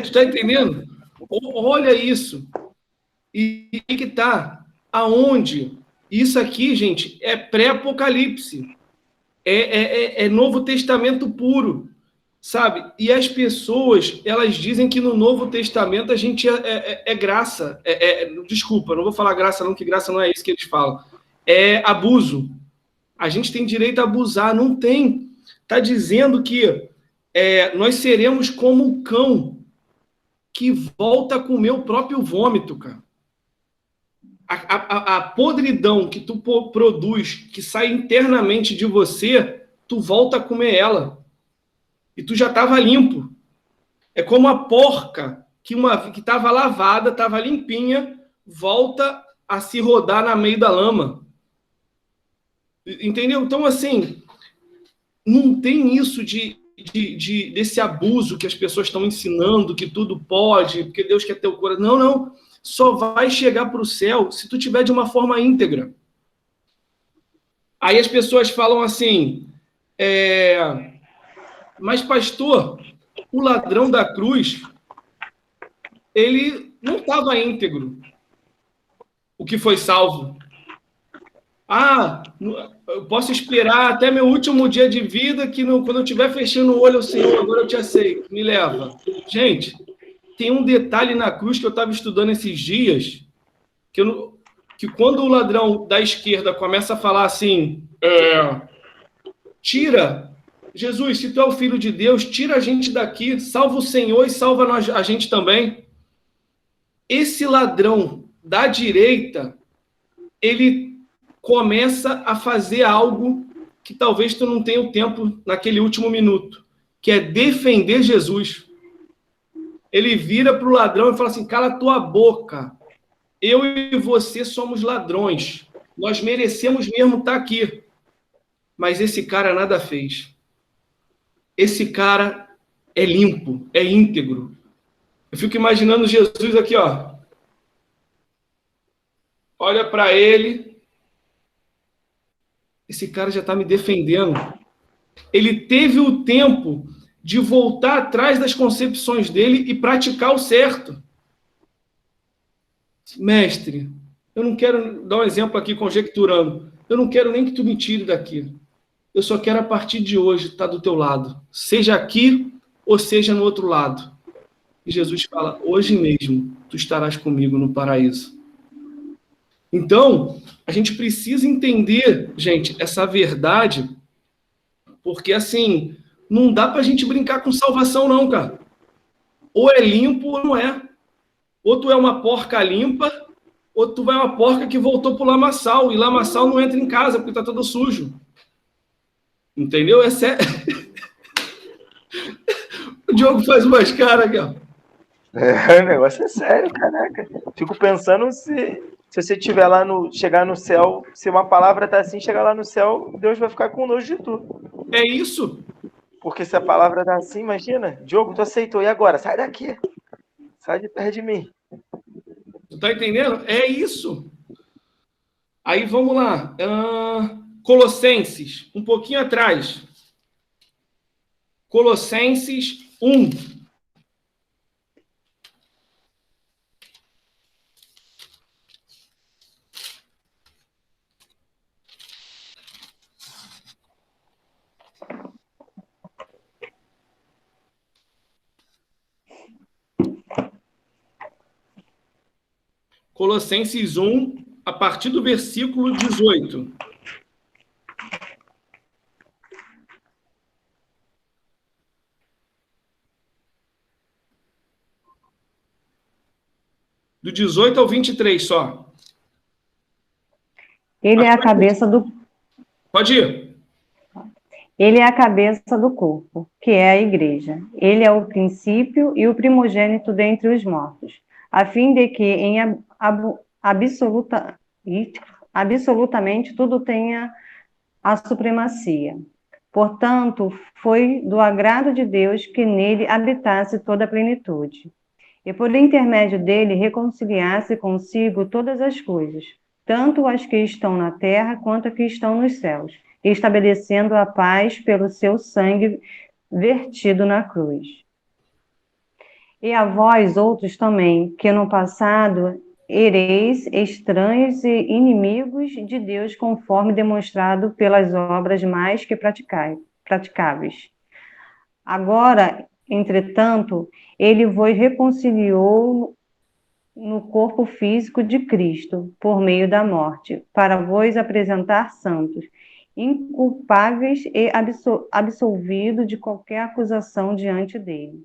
Tu tá entendendo? Olha isso. E que tá aonde? Isso aqui, gente, é pré-apocalipse. É Novo Testamento puro, sabe? E as pessoas, elas dizem que no Novo Testamento a gente é graça. Desculpa, não vou falar graça não, que graça não é isso que eles falam. É abuso. A gente tem direito a abusar, não tem. Está dizendo que nós seremos como um cão que volta a comer o próprio vômito, cara. A podridão que tu produz, que sai internamente de você, tu volta a comer ela. E tu já estava limpo. É como a porca que estava lavada, estava limpinha, volta a se rodar na meio da lama. Entendeu? Então, assim, não tem isso desse abuso que as pessoas estão ensinando, que tudo pode, porque Deus quer teu coração. Não, não. Só vai chegar para o céu se tu tiver de uma forma íntegra. Aí as pessoas falam assim, mas pastor, o ladrão da cruz, ele não estava íntegro, o que foi salvo. Eu posso esperar até meu último dia de vida, que quando eu estiver fechando o olho, Senhor, agora eu te aceito, me leva. Gente, tem um detalhe na cruz que eu estava estudando esses dias, que quando o ladrão da esquerda começa a falar assim, tira, Jesus, se tu é o Filho de Deus, tira a gente daqui, salva o Senhor e salva a gente também. Esse ladrão da direita, ele começa a fazer algo que talvez tu não tenha o tempo naquele último minuto, que é defender Jesus. Ele vira para o ladrão e fala assim, cala tua boca, eu e você somos ladrões, nós merecemos mesmo estar aqui, mas esse cara nada fez. Esse cara é limpo, é íntegro. Eu fico imaginando Jesus aqui, ó. Olha para ele. Esse cara já está me defendendo. Ele teve o tempo de voltar atrás das concepções dele e praticar o certo. Mestre, eu não quero dar um exemplo aqui conjecturando. Eu não quero nem que tu me tire daqui. Eu só quero, a partir de hoje, estar do teu lado. Seja aqui ou seja no outro lado. E Jesus fala, hoje mesmo, tu estarás comigo no paraíso. Então, a gente precisa entender, gente, essa verdade, porque, assim, não dá pra gente brincar com salvação, não, cara. Ou é limpo ou não é. Ou tu é uma porca limpa, ou tu vai uma porca que voltou pro lamaçal, e lamaçal não entra em casa, porque tá todo sujo. Entendeu? É sério. O Diogo faz umas caras aqui, ó. O negócio é sério, caraca. Fico pensando se você tiver lá chegar no céu, se uma palavra tá assim, chegar lá no céu, Deus vai ficar com nojo de tu. É isso. Porque se a palavra tá assim, imagina, Diogo, tu aceitou, e agora? Sai daqui. Sai de perto de mim. Tu tá entendendo? É isso. Aí vamos lá. Colossenses, um pouquinho atrás. Colossenses 1. Colossenses 1, a partir do versículo 18. Do 18 ao 23 só. Ele é a cabeça do... Pode ir. Ele é a cabeça do corpo, que é a igreja. Ele é o princípio e o primogênito dentre os mortos, a fim de que em absolutamente tudo tenha a supremacia. Portanto, foi do agrado de Deus que nele habitasse toda a plenitude, e por intermédio dele reconciliasse consigo todas as coisas, tanto as que estão na terra quanto as que estão nos céus, estabelecendo a paz pelo seu sangue vertido na cruz. E a vós outros também, que no passado ereis estranhos e inimigos de Deus, conforme demonstrado pelas obras mais que praticáveis. Agora, entretanto, ele vos reconciliou no corpo físico de Cristo, por meio da morte, para vos apresentar santos, inculpáveis e absolvidos de qualquer acusação diante dele.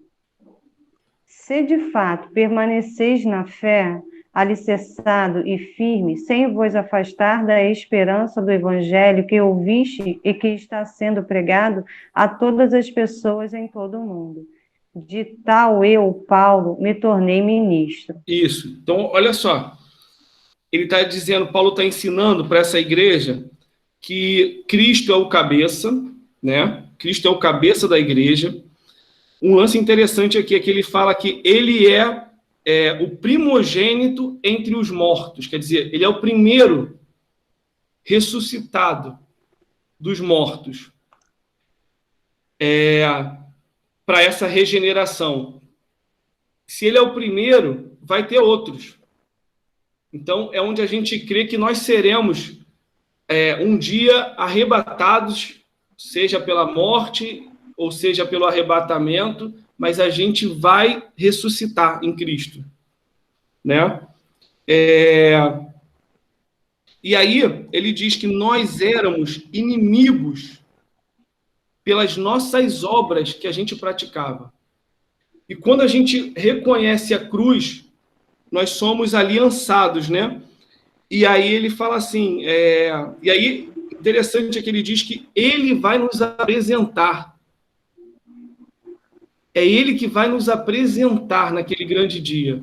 Se de fato permaneceis na fé, alicerçado e firme, sem vos afastar da esperança do evangelho que ouviste e que está sendo pregado a todas as pessoas em todo o mundo. De tal eu, Paulo, me tornei ministro. Isso. Então, olha só. Ele está dizendo, Paulo está ensinando para essa igreja que Cristo é o cabeça, né? Cristo é o cabeça da igreja. Um lance interessante aqui é que ele fala que ele é o primogênito entre os mortos. Quer dizer, ele é o primeiro ressuscitado dos mortos. Para essa regeneração. Se ele é o primeiro, vai ter outros. Então, é onde a gente crê que nós seremos um dia arrebatados, seja pela morte ou seja pelo arrebatamento, mas a gente vai ressuscitar em Cristo, né? E aí, ele diz que nós éramos inimigos pelas nossas obras que a gente praticava. E quando a gente reconhece a cruz, nós somos aliançados, né? E aí ele fala assim, e aí interessante é que ele diz que ele vai nos apresentar. É ele que vai nos apresentar naquele grande dia.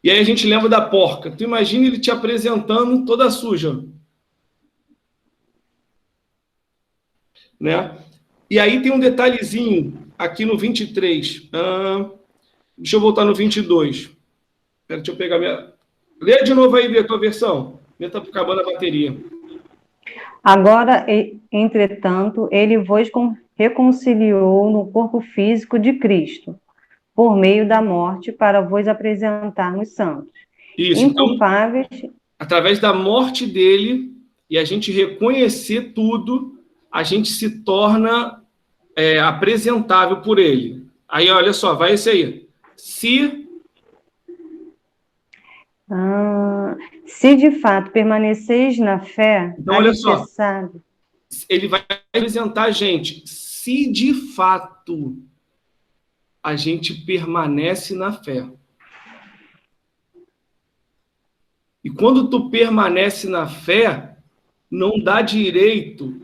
E aí a gente lembra da porca. Tu imagina ele te apresentando toda suja. né? E aí tem um detalhezinho aqui no 23. Deixa eu voltar no 22. Deixa eu pegar minha... Lê de novo aí, a tua versão. Minha tá acabando a bateria. Agora, entretanto, ele vos reconciliou no corpo físico de Cristo, por meio da morte, para vos apresentar nos santos. Isso, inculpáveis. Então, através da morte dele, e a gente reconhecer tudo, a gente se torna apresentável por ele. Aí, olha só, vai esse aí. Se de fato permaneceis na fé, então, olha só, ele vai apresentar a gente. Se de fato a gente permanece na fé. E quando tu permanece na fé, não dá direito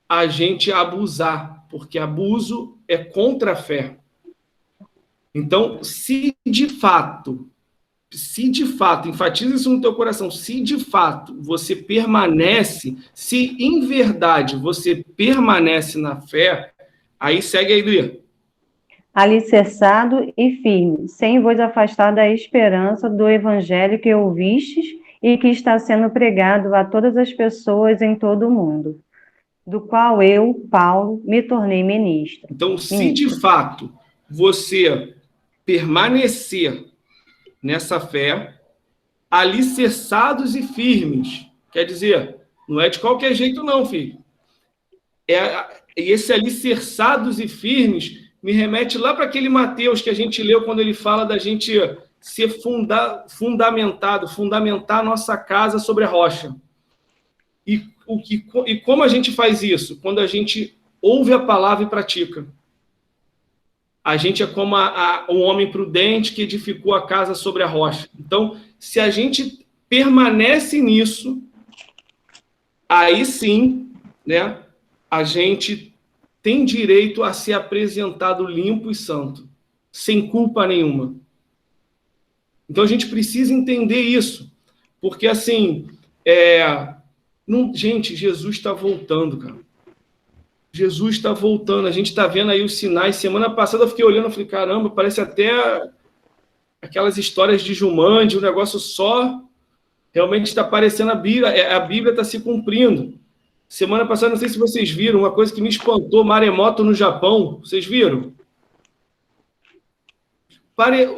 a gente abusar, porque abuso é contra a fé. Então, se de fato, enfatiza isso no teu coração, se de fato você permanece, se em verdade você permanece na fé, aí segue aí, Lê. Alicerçado e firme, sem vos afastar da esperança do evangelho que ouvistes e que está sendo pregado a todas as pessoas em todo o mundo, do qual eu, Paulo, me tornei ministro. Então, se de fato você permanecer nessa fé, alicerçados e firmes, quer dizer, não é de qualquer jeito não, filho. Esse alicerçados e firmes me remete lá para aquele Mateus que a gente leu quando ele fala da gente ser fundamentar a nossa casa sobre a rocha. E como a gente faz isso? Quando a gente ouve a palavra e pratica. A gente é como um homem prudente que edificou a casa sobre a rocha. Então, se a gente permanece nisso, aí sim, né, a gente tem direito a ser apresentado limpo e santo, sem culpa nenhuma. Então, a gente precisa entender isso. Porque, assim, gente, Jesus está voltando, cara. Jesus está voltando, a gente está vendo aí os sinais. Semana passada eu fiquei olhando e falei, caramba, parece até aquelas histórias de Jumanji, o negócio só realmente está parecendo a Bíblia está se cumprindo. Semana passada, não sei se vocês viram, uma coisa que me espantou, maremoto no Japão, vocês viram?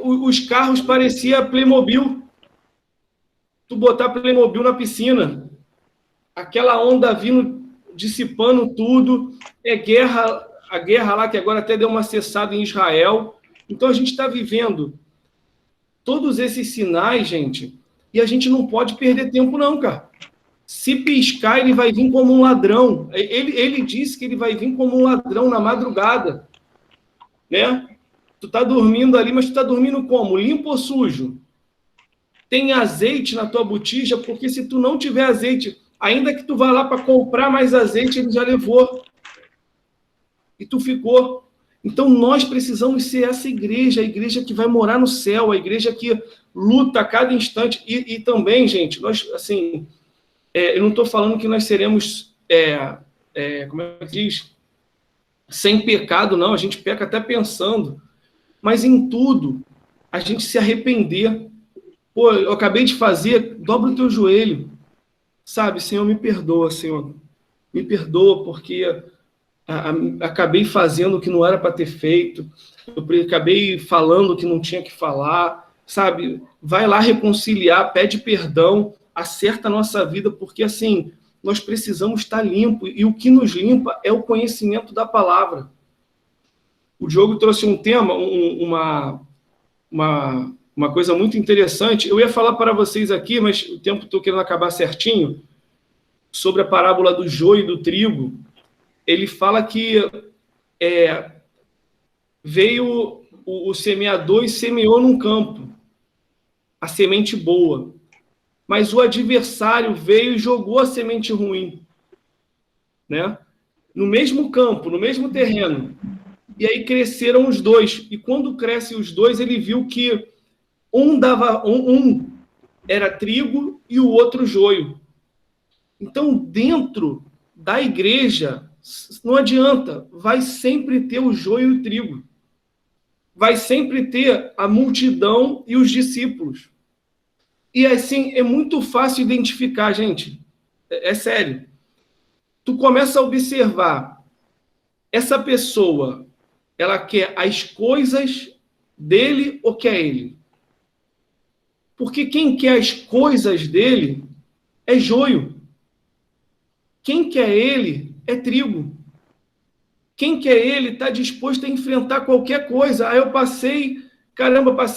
Os carros pareciam Playmobil. Tu botar Playmobil na piscina, aquela onda vindo, dissipando tudo, a guerra lá, que agora até deu uma cessada em Israel. Então, a gente está vivendo todos esses sinais, gente, e a gente não pode perder tempo, não, cara. Se piscar, ele vai vir como um ladrão. Ele disse que ele vai vir como um ladrão na madrugada, né? Tu tá dormindo ali, mas tu tá dormindo como? Limpo ou sujo? Tem azeite na tua botija, porque se tu não tiver azeite, ainda que tu vá lá para comprar mais azeite, ele já levou. E tu ficou. Então, nós precisamos ser essa igreja, a igreja que vai morar no céu, a igreja que luta a cada instante. E também, gente, nós, assim, eu não estou falando que nós seremos, como é que diz? Sem pecado, não. A gente peca até pensando. Mas em tudo, a gente se arrepender. Pô, eu acabei de fazer, dobra o teu joelho. Sabe, Senhor, me perdoa, Senhor. Me perdoa porque acabei fazendo o que não era para ter feito. Eu acabei falando o que não tinha que falar. Sabe, vai lá reconciliar, pede perdão, acerta a nossa vida, porque assim, nós precisamos estar limpo. E o que nos limpa é o conhecimento da palavra. O Diogo trouxe um tema, uma coisa muito interessante. Eu ia falar para vocês aqui, mas o tempo estou querendo acabar certinho, sobre a parábola do joio e do trigo. Ele fala que veio o semeador e semeou num campo a semente boa, mas o adversário veio e jogou a semente ruim, né? No mesmo campo, no mesmo terreno. E aí cresceram os dois. E quando crescem os dois, ele viu que um era trigo e o outro joio. Então, dentro da igreja, Não adianta, vai sempre ter o joio e o trigo. Vai sempre ter a multidão e os discípulos. E assim, é muito fácil identificar, gente. É sério. Tu começa a observar, essa pessoa, ela quer as coisas dele ou quer ele? Porque quem quer as coisas dele é joio. Quem quer ele é trigo. Quem quer ele está disposto a enfrentar qualquer coisa. Aí eu passei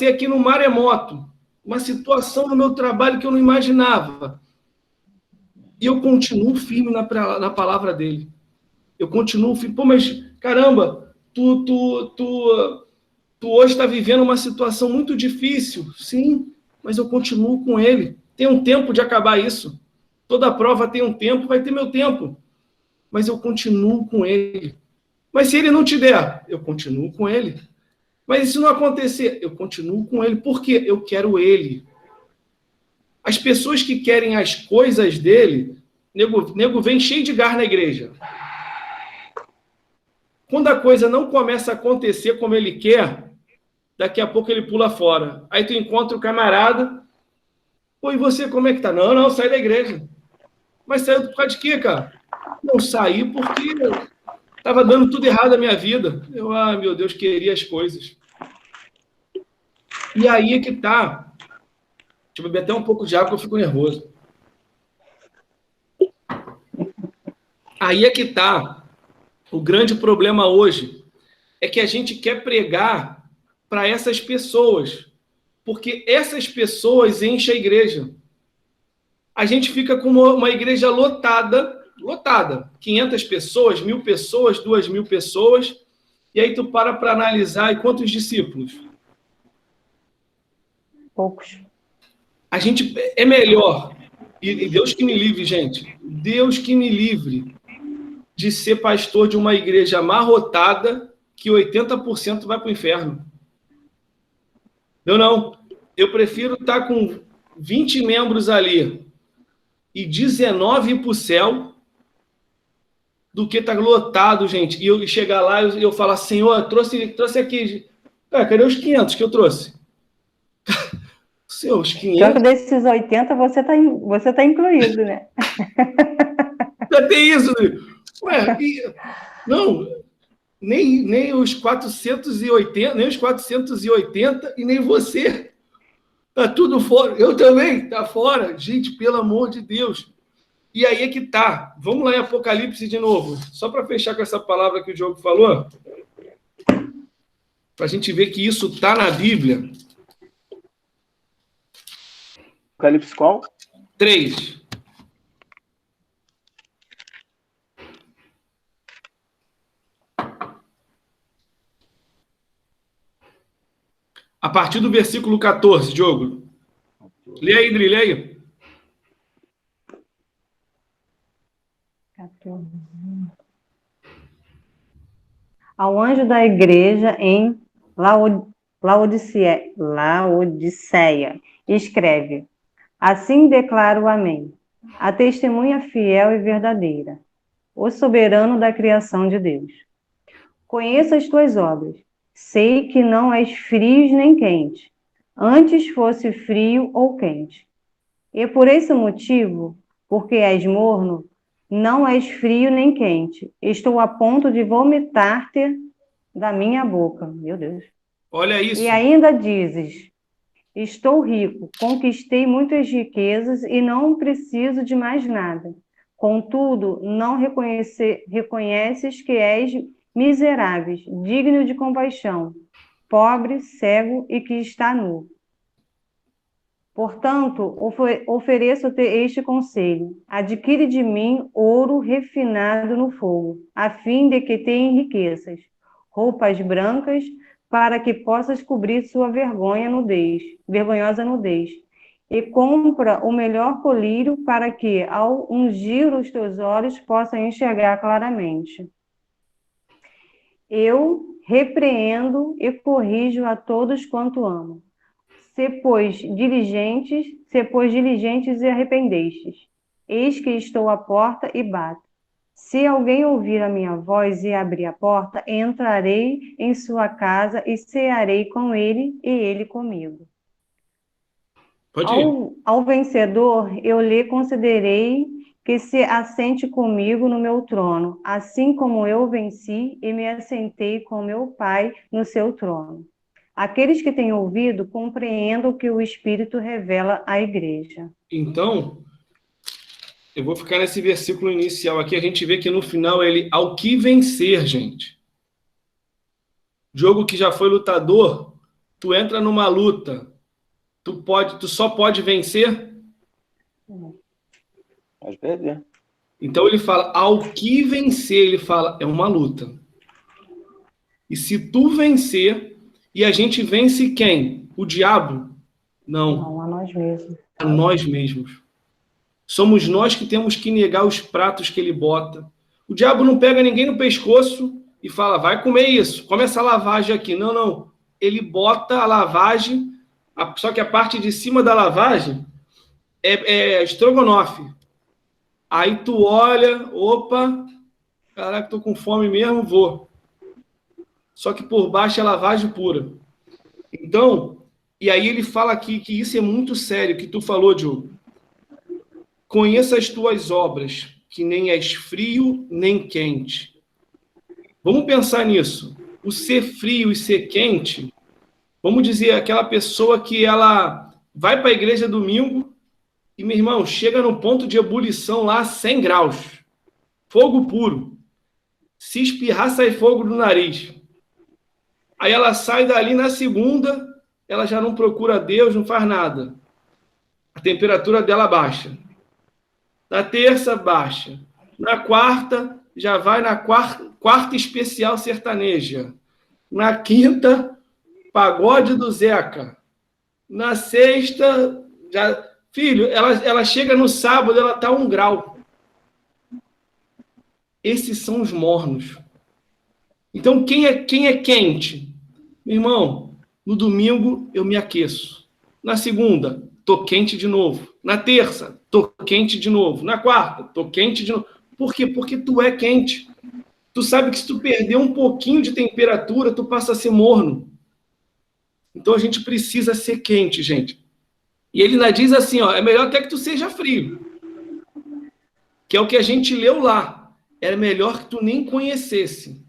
aqui no maremoto, uma situação no meu trabalho que eu não imaginava. E eu continuo firme na palavra dele. Eu continuo firme. Pô, mas caramba, tu hoje está vivendo uma situação muito difícil. Sim, mas eu continuo com ele. Tem um tempo de acabar isso. Toda prova tem um tempo, vai ter meu tempo. Mas eu continuo com ele. Mas se ele não te der, eu continuo com ele. Mas e se não acontecer, eu continuo com ele. Por quê? Eu quero ele. As pessoas que querem as coisas dele, nego vem cheio de garra na igreja. Quando a coisa não começa a acontecer como ele quer, daqui a pouco ele pula fora. Aí tu encontra o camarada. Pô, e você, como é que tá? Não, sai da igreja. Mas saiu por causa de quê, cara? Não saí porque estava dando tudo errado na minha vida. Meu Deus, queria as coisas. E aí é que tá. Deixa eu beber até um pouco de água que eu fico nervoso. Aí é que tá. O grande problema hoje é que a gente quer pregar para essas pessoas, porque essas pessoas enchem a igreja. A gente fica com uma igreja lotada, 500 pessoas, 1.000 pessoas, 2.000 pessoas, e aí tu para analisar, e quantos discípulos? Poucos. A gente é melhor, e Deus que me livre, gente, Deus que me livre de ser pastor de uma igreja amarrotada que 80% vai para o inferno. Não. Eu prefiro estar com 20 membros ali e 19 para o céu do que estar lotado, gente. E eu chegar lá e eu falar, Senhor, trouxe aqui. Cara, cadê os 500 que eu trouxe? Os 500... Tanto desses 80, você tá incluído, né? Já tem isso. Ué, não, nem os 480, nem os 480 e nem você. Tá tudo fora. Eu também, tá fora. Gente, pelo amor de Deus. E aí é que tá. Vamos lá em Apocalipse de novo. Só para fechar com essa palavra que o Diogo falou. Para a gente ver que isso tá na Bíblia. Apocalipse qual? 3. A partir do versículo 14, Diogo. Lê aí, Dri, lê aí. 14. Ao anjo da igreja em Laodiceia, escreve: assim declara o Amém, a testemunha fiel e verdadeira, o soberano da criação de Deus. Conheço as tuas obras, sei que não és frio nem quente, antes fosse frio ou quente. E por esse motivo, porque és morno, não és frio nem quente, estou a ponto de vomitar-te da minha boca. Meu Deus. Olha isso. E ainda dizes: estou rico, conquistei muitas riquezas e não preciso de mais nada. Contudo, não reconheces que és miserável, digno de compaixão, pobre, cego e que está nu. Portanto, ofereço-te este conselho: adquire de mim ouro refinado no fogo, a fim de que te enriqueças, roupas brancas, para que possas cobrir sua vergonhosa nudez, e compra o melhor colírio, para que, ao ungir os teus olhos, possas enxergar claramente. Eu repreendo e corrijo a todos quanto amo. Se, pois, diligentes e arrependestes, eis que estou à porta e bato. Se alguém ouvir a minha voz e abrir a porta, entrarei em sua casa e cearei com ele e ele comigo. Pode ir. Ao vencedor, eu lhe concederei que se assente comigo no meu trono, assim como eu venci e me assentei com meu Pai no seu trono. Aqueles que têm ouvido, compreendam o que o Espírito revela à igreja. Então, eu vou ficar nesse versículo inicial aqui. A gente vê que no final ele, ao que vencer, gente. Diogo que já foi lutador, tu entra numa luta, tu só pode vencer? Pode perder. Então ele fala, ao que vencer, ele fala, é uma luta. E se tu vencer, e a gente vence quem? O diabo? Não. Não, a nós mesmos. A nós mesmos. Somos nós que temos que negar os pratos que ele bota. O diabo não pega ninguém no pescoço e fala, vai comer isso, come essa lavagem aqui. Não, não. Ele bota a lavagem, só que a parte de cima da lavagem é estrogonofe. Aí tu olha, opa, caraca, tô com fome mesmo, vou. Só que por baixo é lavagem pura. Então, e aí ele fala aqui que isso é muito sério, que tu falou, Diogo. Conheça as tuas obras, que nem és frio nem quente. Vamos pensar nisso. O ser frio e ser quente, vamos dizer, aquela pessoa que ela vai para a igreja domingo e, meu irmão, chega no ponto de ebulição lá, 100 graus. Fogo puro. Se espirrar, sai fogo do nariz. Aí ela sai dali na segunda, ela já não procura Deus, não faz nada. A temperatura dela baixa. Na terça, baixa. Na quarta, já vai na quarta especial sertaneja. Na quinta, pagode do Zeca. Na sexta, já... Filho, ela chega no sábado, ela está a 1 grau. Esses são os mornos. Então, quem é quente? Meu irmão, no domingo eu me aqueço. Na segunda, tô quente de novo. Na terça, tô quente de novo. Na quarta, tô quente de novo. Por quê? Porque tu é quente. Tu sabe que se tu perder um pouquinho de temperatura, tu passa a ser morno. Então a gente precisa ser quente, gente. E ele ainda diz assim, ó, é melhor até que tu seja frio. Que é o que a gente leu lá. Era melhor que tu nem conhecesse.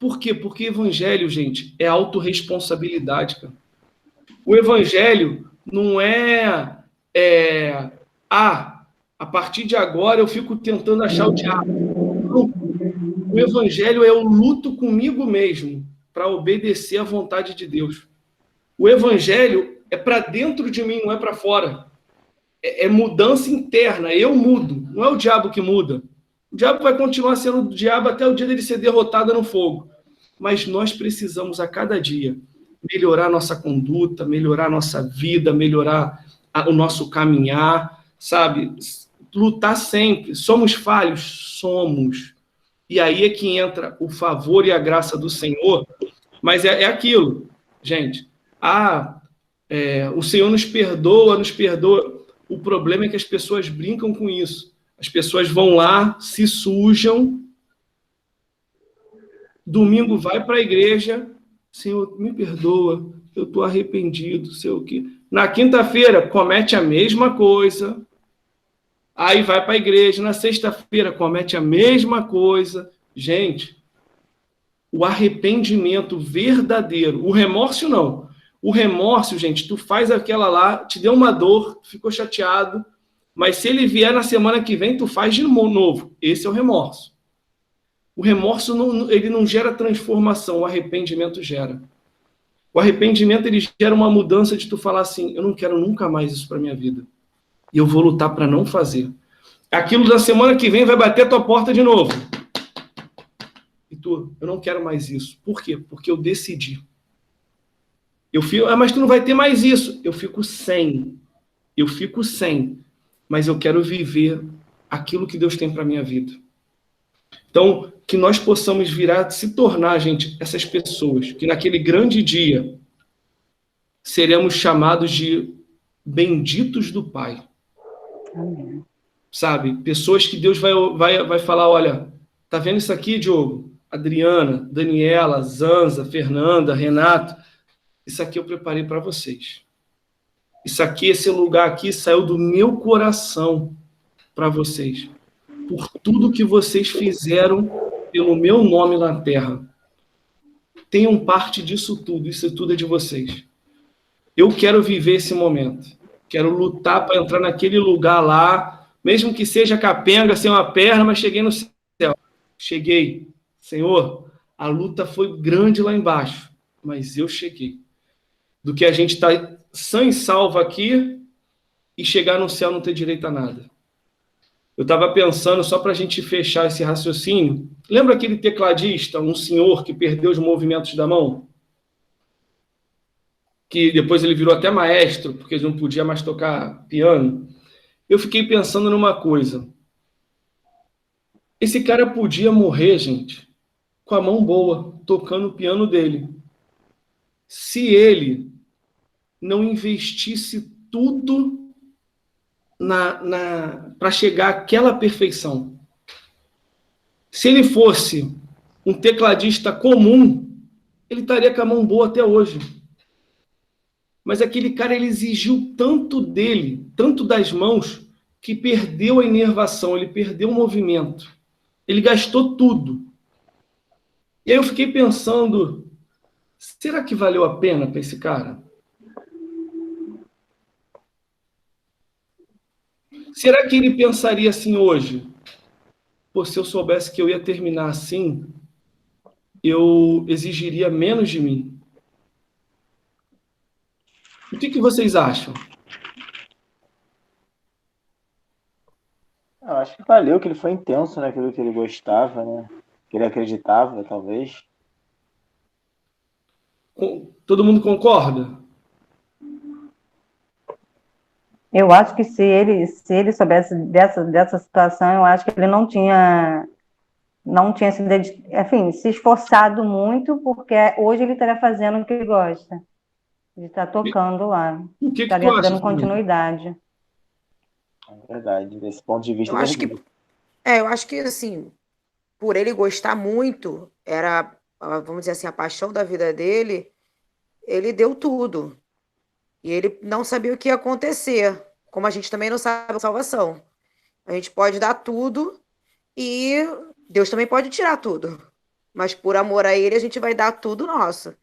Por quê? Porque evangelho, gente, é autorresponsabilidade, cara. O evangelho não a partir de agora eu fico tentando achar o diabo. Não. O evangelho é o luto comigo mesmo para obedecer à vontade de Deus. O evangelho é para dentro de mim, não é para fora. É mudança interna, eu mudo, não é o diabo que muda. O diabo vai continuar sendo o diabo até o dia dele ser derrotado no fogo. Mas nós precisamos, a cada dia, melhorar nossa conduta, melhorar nossa vida, melhorar o nosso caminhar, sabe? Lutar sempre. Somos falhos? Somos. E aí é que entra o favor e a graça do Senhor. Mas é aquilo, gente. O Senhor nos perdoa. O problema é que as pessoas brincam com isso. As pessoas vão lá, se sujam. Domingo vai para a igreja. Senhor, me perdoa. Eu estou arrependido, sei o quê. Na quinta-feira, comete a mesma coisa. Aí vai para a igreja. Na sexta-feira, comete a mesma coisa. Gente, o arrependimento verdadeiro. O remorso, não. O remorso, gente, tu faz aquela lá, te deu uma dor, ficou chateado, mas se ele vier na semana que vem, tu faz de novo. Esse é o remorso. O remorso, ele não gera transformação, o arrependimento gera. O arrependimento, ele gera uma mudança de tu falar assim, eu não quero nunca mais isso para minha vida. E eu vou lutar para não fazer. Aquilo da semana que vem vai bater a tua porta de novo. E tu, eu não quero mais isso. Por quê? Porque eu decidi. Eu fico, mas tu não vai ter mais isso. Eu fico sem. Mas eu quero viver aquilo que Deus tem para minha vida. Então, que nós possamos se tornar, gente, essas pessoas, que naquele grande dia seremos chamados de benditos do Pai. Amém. sabe? Pessoas que Deus vai falar, olha, tá vendo isso aqui, Diogo? Adriana, Daniela, Zanza, Fernanda, Renato, isso aqui eu preparei para vocês. Isso aqui, esse lugar aqui saiu do meu coração para vocês. Por tudo que vocês fizeram pelo meu nome na terra. Tenham parte disso tudo. Isso tudo é de vocês. Eu quero viver esse momento. Quero lutar para entrar naquele lugar lá, mesmo que seja capenga, sem uma perna, mas cheguei no céu. Cheguei. Senhor, a luta foi grande lá embaixo, mas eu cheguei. Do que a gente estar sã e salvo aqui e chegar no céu não ter direito a nada. Eu estava pensando, só para a gente fechar esse raciocínio, lembra aquele tecladista, um senhor que perdeu os movimentos da mão? Que depois ele virou até maestro, porque ele não podia mais tocar piano. Eu fiquei pensando numa coisa. Esse cara podia morrer, gente, com a mão boa, tocando o piano dele. Se ele não investisse tudo para chegar àquela perfeição. Se ele fosse um tecladista comum, ele estaria com a mão boa até hoje. Mas aquele cara, ele exigiu tanto dele, tanto das mãos, que perdeu a inervação, ele perdeu o movimento. Ele gastou tudo. E aí eu fiquei pensando, será que valeu a pena para esse cara? Será que ele pensaria assim hoje? Pô, se eu soubesse que eu ia terminar assim, eu exigiria menos de mim. O que vocês acham? Eu acho que valeu, que ele foi intenso naquilo que ele gostava, né? Que ele acreditava, talvez. Todo mundo concorda? Eu acho que se ele soubesse dessa situação, eu acho que ele não tinha se esforçado muito, porque hoje ele estaria fazendo o que ele gosta. Ele está tocando lá. O que Estaria tu acha, dando continuidade. É verdade, desse ponto de vista. Eu acho que assim, por ele gostar muito, era, vamos dizer assim, a paixão da vida dele, ele deu tudo. E ele não sabia o que ia acontecer, como a gente também não sabe a salvação. A gente pode dar tudo e Deus também pode tirar tudo. Mas por amor a ele, a gente vai dar tudo nosso.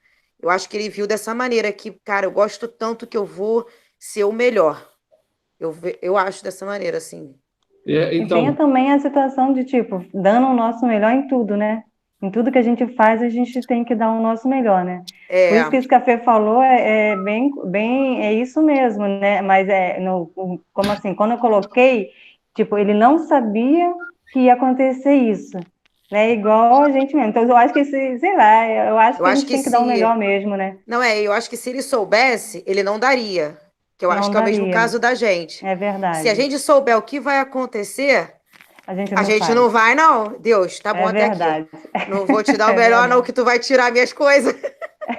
Eu acho que ele viu dessa maneira que, cara, eu gosto tanto que eu vou ser o melhor. Eu acho dessa maneira, assim. E tem também a situação de, tipo, dando o nosso melhor em tudo, né? Em tudo que a gente faz, a gente tem que dar o nosso melhor, né? Por isso que esse café falou é bem, é isso mesmo, né? Mas como assim, quando eu coloquei, tipo, ele não sabia que ia acontecer isso, né? Igual a gente mesmo. Então, eu acho que, sei lá, eu acho que a gente tem que dar o melhor mesmo, né? Não, eu acho que se ele soubesse, ele não daria. Que eu acho que é o mesmo caso da gente. É verdade. Se a gente souber o que vai acontecer, a gente não vai, não. Deus, tá bom até aqui. Não vou te dar o melhor, não, que tu vai tirar minhas coisas.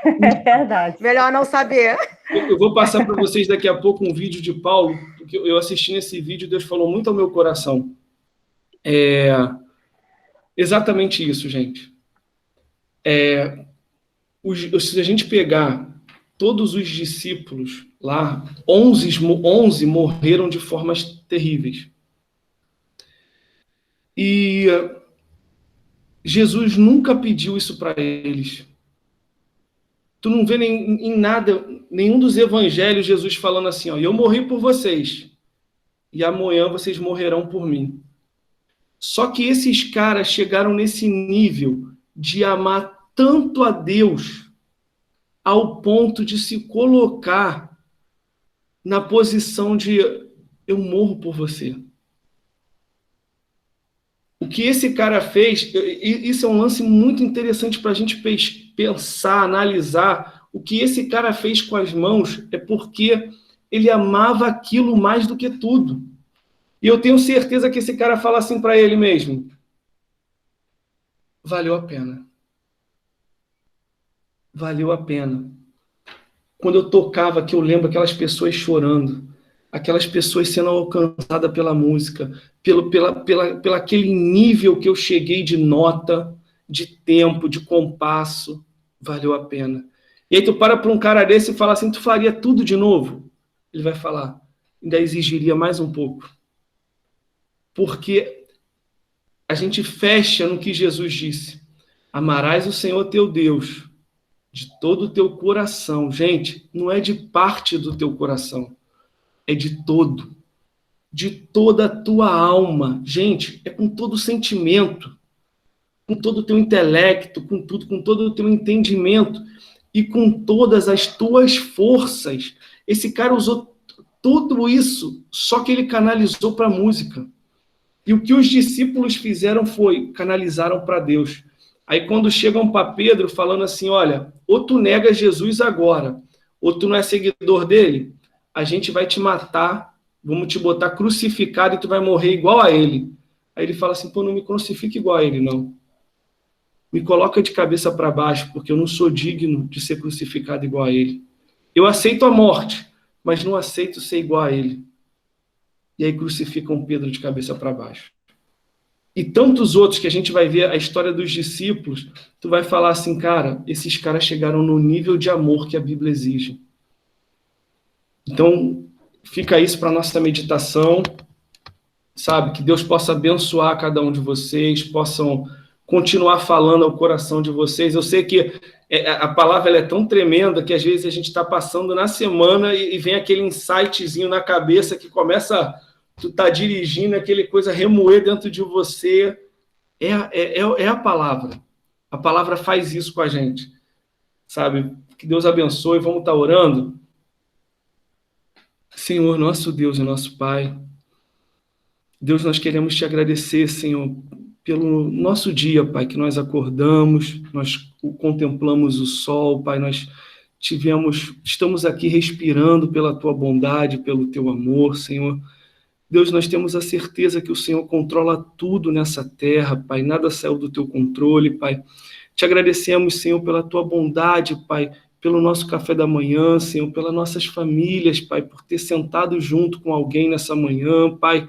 É verdade. Melhor não saber. Eu vou passar para vocês daqui a pouco um vídeo de Paulo, porque eu assisti nesse vídeo, Deus falou muito ao meu coração. Exatamente isso, gente. Se a gente pegar todos os discípulos lá, 11 morreram de formas terríveis. E Jesus nunca pediu isso para eles. Tu não vê em nada, nenhum dos evangelhos, Jesus falando assim, ó, eu morri por vocês, e amanhã vocês morrerão por mim. Só que esses caras chegaram nesse nível de amar tanto a Deus, ao ponto de se colocar na posição de eu morro por você. O que esse cara fez, isso é um lance muito interessante para a gente pensar, analisar. O que esse cara fez com as mãos é porque ele amava aquilo mais do que tudo. E eu tenho certeza que esse cara fala assim para ele mesmo: valeu a pena. Valeu a pena. Quando eu tocava aqui, eu lembro aquelas pessoas chorando, aquelas pessoas sendo alcançadas pela música, pelo aquele nível que eu cheguei de nota, de tempo, de compasso, valeu a pena. E aí tu para um cara desse e fala assim, tu faria tudo de novo? Ele vai falar, ainda exigiria mais um pouco. Porque a gente fecha no que Jesus disse. Amarás o Senhor teu Deus de todo o teu coração. Gente, não é de parte do teu coração, é de todo. De toda a tua alma. Gente, é com todo o sentimento, com todo o teu intelecto, com tudo, com todo o teu entendimento e com todas as tuas forças. Esse cara usou tudo isso, só que ele canalizou para a música. E o que os discípulos fizeram foi, canalizaram para Deus. Aí quando chegam para Pedro falando assim, olha, ou tu nega Jesus agora, ou tu não é seguidor dele, a gente vai te matar, vamos te botar crucificado e tu vai morrer igual a ele. Aí ele fala assim, pô, não me crucifique igual a ele, não. Me coloca de cabeça para baixo, porque eu não sou digno de ser crucificado igual a ele. Eu aceito a morte, mas não aceito ser igual a ele. E aí crucificam Pedro de cabeça para baixo. E tantos outros que a gente vai ver a história dos discípulos, tu vai falar assim, cara, esses caras chegaram no nível de amor que a Bíblia exige. Então, fica isso para nossa meditação, sabe? Que Deus possa abençoar cada um de vocês, possam continuar falando ao coração de vocês. Eu sei que a palavra ela é tão tremenda que às vezes a gente está passando na semana e vem aquele insightzinho na cabeça que começa, tu tá dirigindo, aquele coisa remoer dentro de você. É a palavra. A palavra faz isso com a gente, sabe? Que Deus abençoe. Vamos estar orando. Senhor, nosso Deus e nosso Pai, Deus, nós queremos te agradecer, Senhor, pelo nosso dia, Pai, que nós acordamos, nós contemplamos o sol, Pai, nós estamos aqui respirando pela Tua bondade, pelo Teu amor, Senhor. Deus, nós temos a certeza que o Senhor controla tudo nessa terra, Pai, nada saiu do Teu controle, Pai. Te agradecemos, Senhor, pela Tua bondade, Pai, pelo nosso café da manhã, Senhor, pelas nossas famílias, Pai, por ter sentado junto com alguém nessa manhã, Pai.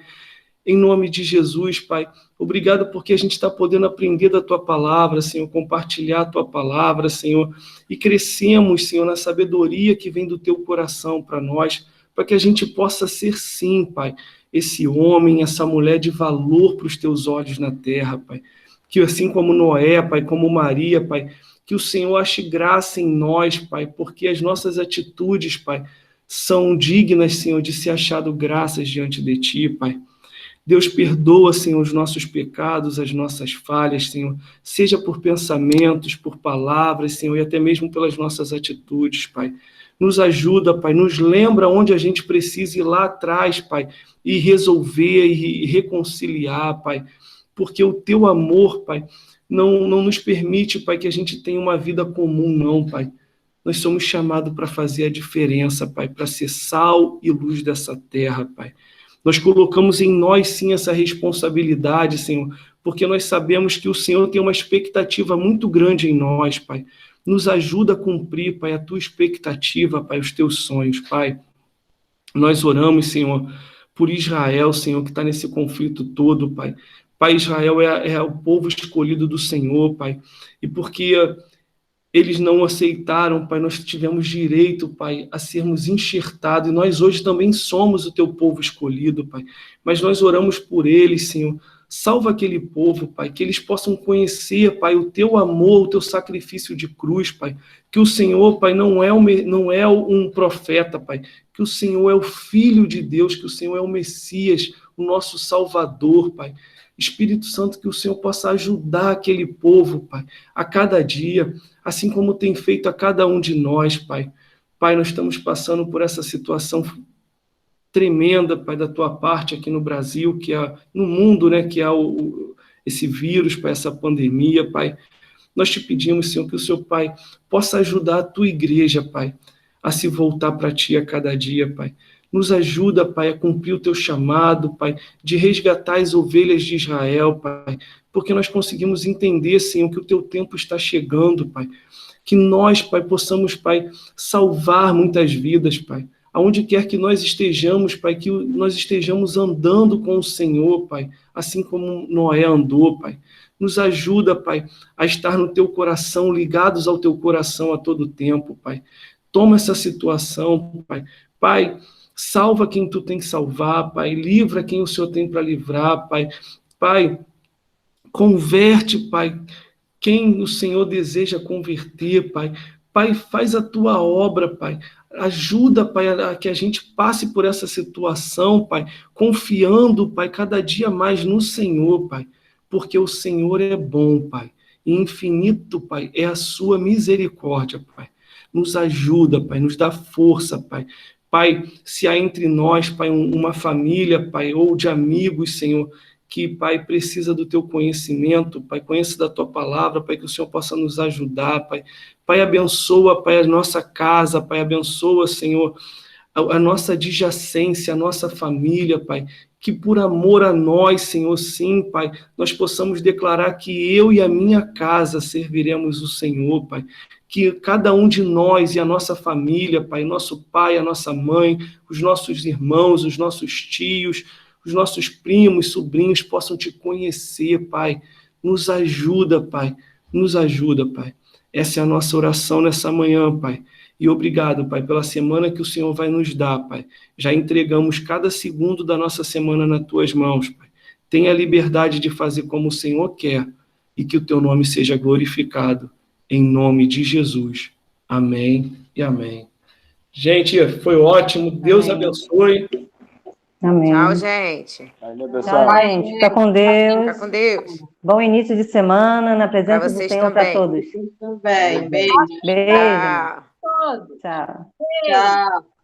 Em nome de Jesus, Pai, obrigado porque a gente está podendo aprender da Tua palavra, Senhor, compartilhar a Tua palavra, Senhor, e crescemos, Senhor, na sabedoria que vem do Teu coração para nós, para que a gente possa ser, sim, Pai, esse homem, essa mulher de valor para os Teus olhos na terra, Pai. Que assim como Noé, Pai, como Maria, Pai, que o Senhor ache graça em nós, Pai, porque as nossas atitudes, Pai, são dignas, Senhor, de ser achado graças diante de Ti, Pai. Deus, perdoa, Senhor, os nossos pecados, as nossas falhas, Senhor, seja por pensamentos, por palavras, Senhor, e até mesmo pelas nossas atitudes, Pai. Nos ajuda, Pai, nos lembra onde a gente precisa ir lá atrás, Pai, e resolver e reconciliar, Pai, porque o Teu amor, Pai, não nos permite, Pai, que a gente tenha uma vida comum, não, Pai. Nós somos chamados para fazer a diferença, Pai, para ser sal e luz dessa terra, Pai. Nós colocamos em nós, sim, essa responsabilidade, Senhor, porque nós sabemos que o Senhor tem uma expectativa muito grande em nós, Pai. Nos ajuda a cumprir, Pai, a Tua expectativa, Pai, os Teus sonhos, Pai. Nós oramos, Senhor, por Israel, Senhor, que está nesse conflito todo, Pai. Pai, Israel é o povo escolhido do Senhor, Pai, e porque eles não aceitaram, Pai, nós tivemos direito, Pai, a sermos enxertados, e nós hoje também somos o Teu povo escolhido, Pai, mas nós oramos por eles, Senhor. Salva aquele povo, Pai, que eles possam conhecer, Pai, o Teu amor, o Teu sacrifício de cruz, Pai, que o Senhor, Pai, não é um profeta, Pai, que o Senhor é o Filho de Deus, que o Senhor é o Messias, o nosso Salvador, Pai. Espírito Santo, que o Senhor possa ajudar aquele povo, Pai, a cada dia, assim como tem feito a cada um de nós, Pai. Pai, nós estamos passando por essa situação tremenda, Pai, da Tua parte aqui no Brasil, que é no mundo, né, que é esse vírus, Pai, essa pandemia, Pai. Nós te pedimos, Senhor, que o Senhor, Pai, possa ajudar a Tua igreja, Pai, a se voltar para Ti a cada dia, Pai. Nos ajuda, Pai, a cumprir o Teu chamado, Pai, de resgatar as ovelhas de Israel, Pai, porque nós conseguimos entender, Senhor, que o Teu tempo está chegando, Pai. Que nós, Pai, possamos, Pai, salvar muitas vidas, Pai. aonde quer que nós estejamos, Pai, que nós estejamos andando com o Senhor, Pai, assim como Noé andou, Pai. Nos ajuda, Pai, a estar no Teu coração, ligados ao Teu coração a todo tempo, Pai. Toma essa situação, Pai. Pai, salva quem Tu tem que salvar, Pai. Livra quem o Senhor tem para livrar, Pai. Pai, converte, Pai, quem o Senhor deseja converter, Pai. Pai, faz a Tua obra, Pai. Ajuda, Pai, a que a gente passe por essa situação, Pai, confiando, Pai, cada dia mais no Senhor, Pai, porque o Senhor é bom, Pai, e infinito, Pai, é a sua misericórdia, Pai. Nos ajuda, Pai, nos dá força, Pai. Pai, se há entre nós, Pai, uma família, Pai, ou de amigos, Senhor, que, Pai, precisa do Teu conhecimento, Pai, conheça da Tua palavra, Pai, que o Senhor possa nos ajudar, Pai. Pai, abençoa, Pai, a nossa casa, Pai, abençoa, Senhor, a nossa adjacência, a nossa família, Pai, que por amor a nós, Senhor, sim, Pai, nós possamos declarar que eu e a minha casa serviremos o Senhor, Pai, que cada um de nós e a nossa família, Pai, nosso pai, a nossa mãe, os nossos irmãos, os nossos tios, os nossos primos, sobrinhos possam Te conhecer, Pai. Nos ajuda, Pai, nos ajuda, Pai. Essa é a nossa oração nessa manhã, Pai. E obrigado, Pai, pela semana que o Senhor vai nos dar, Pai. Já entregamos cada segundo da nossa semana nas Tuas mãos, Pai. Tenha a liberdade de fazer como o Senhor quer e que o Teu nome seja glorificado. Em nome de Jesus. Amém e amém. Gente, foi ótimo. Deus abençoe. Amém. Tchau, gente. Valeu, pessoal. Tchau, gente. Fica com Deus. Fica com Deus. Bom início de semana, na Para presença do vocês Senhor para também. todos. Também. Beijo. Beijo. Tchau. Todos. Tchau. Tchau.